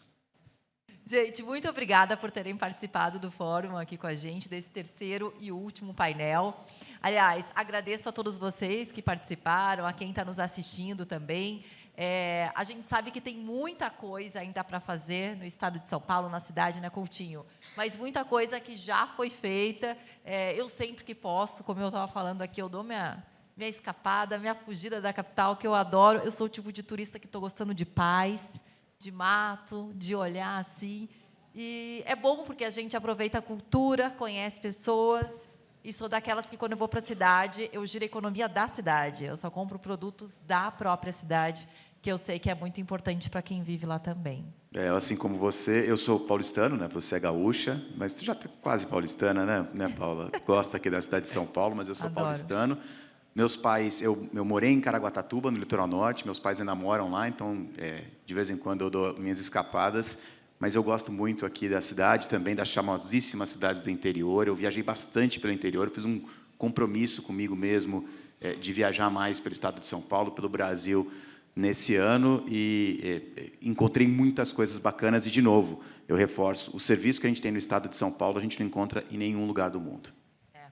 Speaker 1: Gente, muito obrigada por terem participado do fórum aqui com a gente, desse terceiro e último painel. Aliás, agradeço a todos vocês que participaram, a quem está nos assistindo também. A gente sabe que tem muita coisa ainda para fazer no estado de São Paulo, na cidade, né, Coutinho? Mas muita coisa que já foi feita. Eu sempre que posso, como eu estava falando aqui, eu dou minha escapada, minha fugida da capital, que eu adoro. Eu sou o tipo de turista que estou gostando de paz, de mato, de olhar assim. E é bom porque a gente aproveita a cultura, conhece pessoas, e sou daquelas que, quando eu vou para a cidade, eu giro a economia da cidade. Eu só compro produtos da própria cidade, que eu sei que é muito importante para quem vive lá também.
Speaker 2: Assim como você, eu sou paulistano, né? Você é gaúcha, mas você já está quase paulistana, né, Paula? Gosta aqui da cidade de São Paulo, mas eu sou paulistano. Meus pais, eu morei em Caraguatatuba, no litoral norte, meus pais ainda moram lá, então, de vez em quando eu dou minhas escapadas, mas eu gosto muito aqui da cidade, também das famosíssimas cidades do interior. Eu viajei bastante pelo interior, fiz um compromisso comigo mesmo de viajar mais pelo estado de São Paulo, pelo Brasil, nesse ano, e encontrei muitas coisas bacanas, e, de novo, eu reforço, o serviço que a gente tem no estado de São Paulo, a gente não encontra em nenhum lugar do mundo.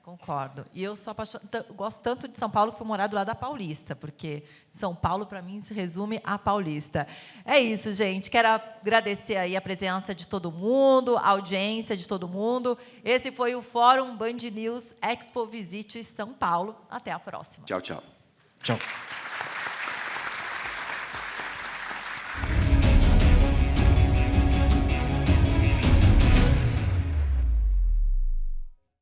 Speaker 1: Concordo. E eu sou apaixonada, gosto tanto de São Paulo que fui morar do lado da Paulista, porque São Paulo, para mim, se resume a Paulista. É isso, gente. Quero agradecer aí a presença de todo mundo, a audiência de todo mundo. Esse foi o Fórum Band News Expo Visite São Paulo. Até a próxima.
Speaker 2: Tchau, tchau.
Speaker 11: Tchau.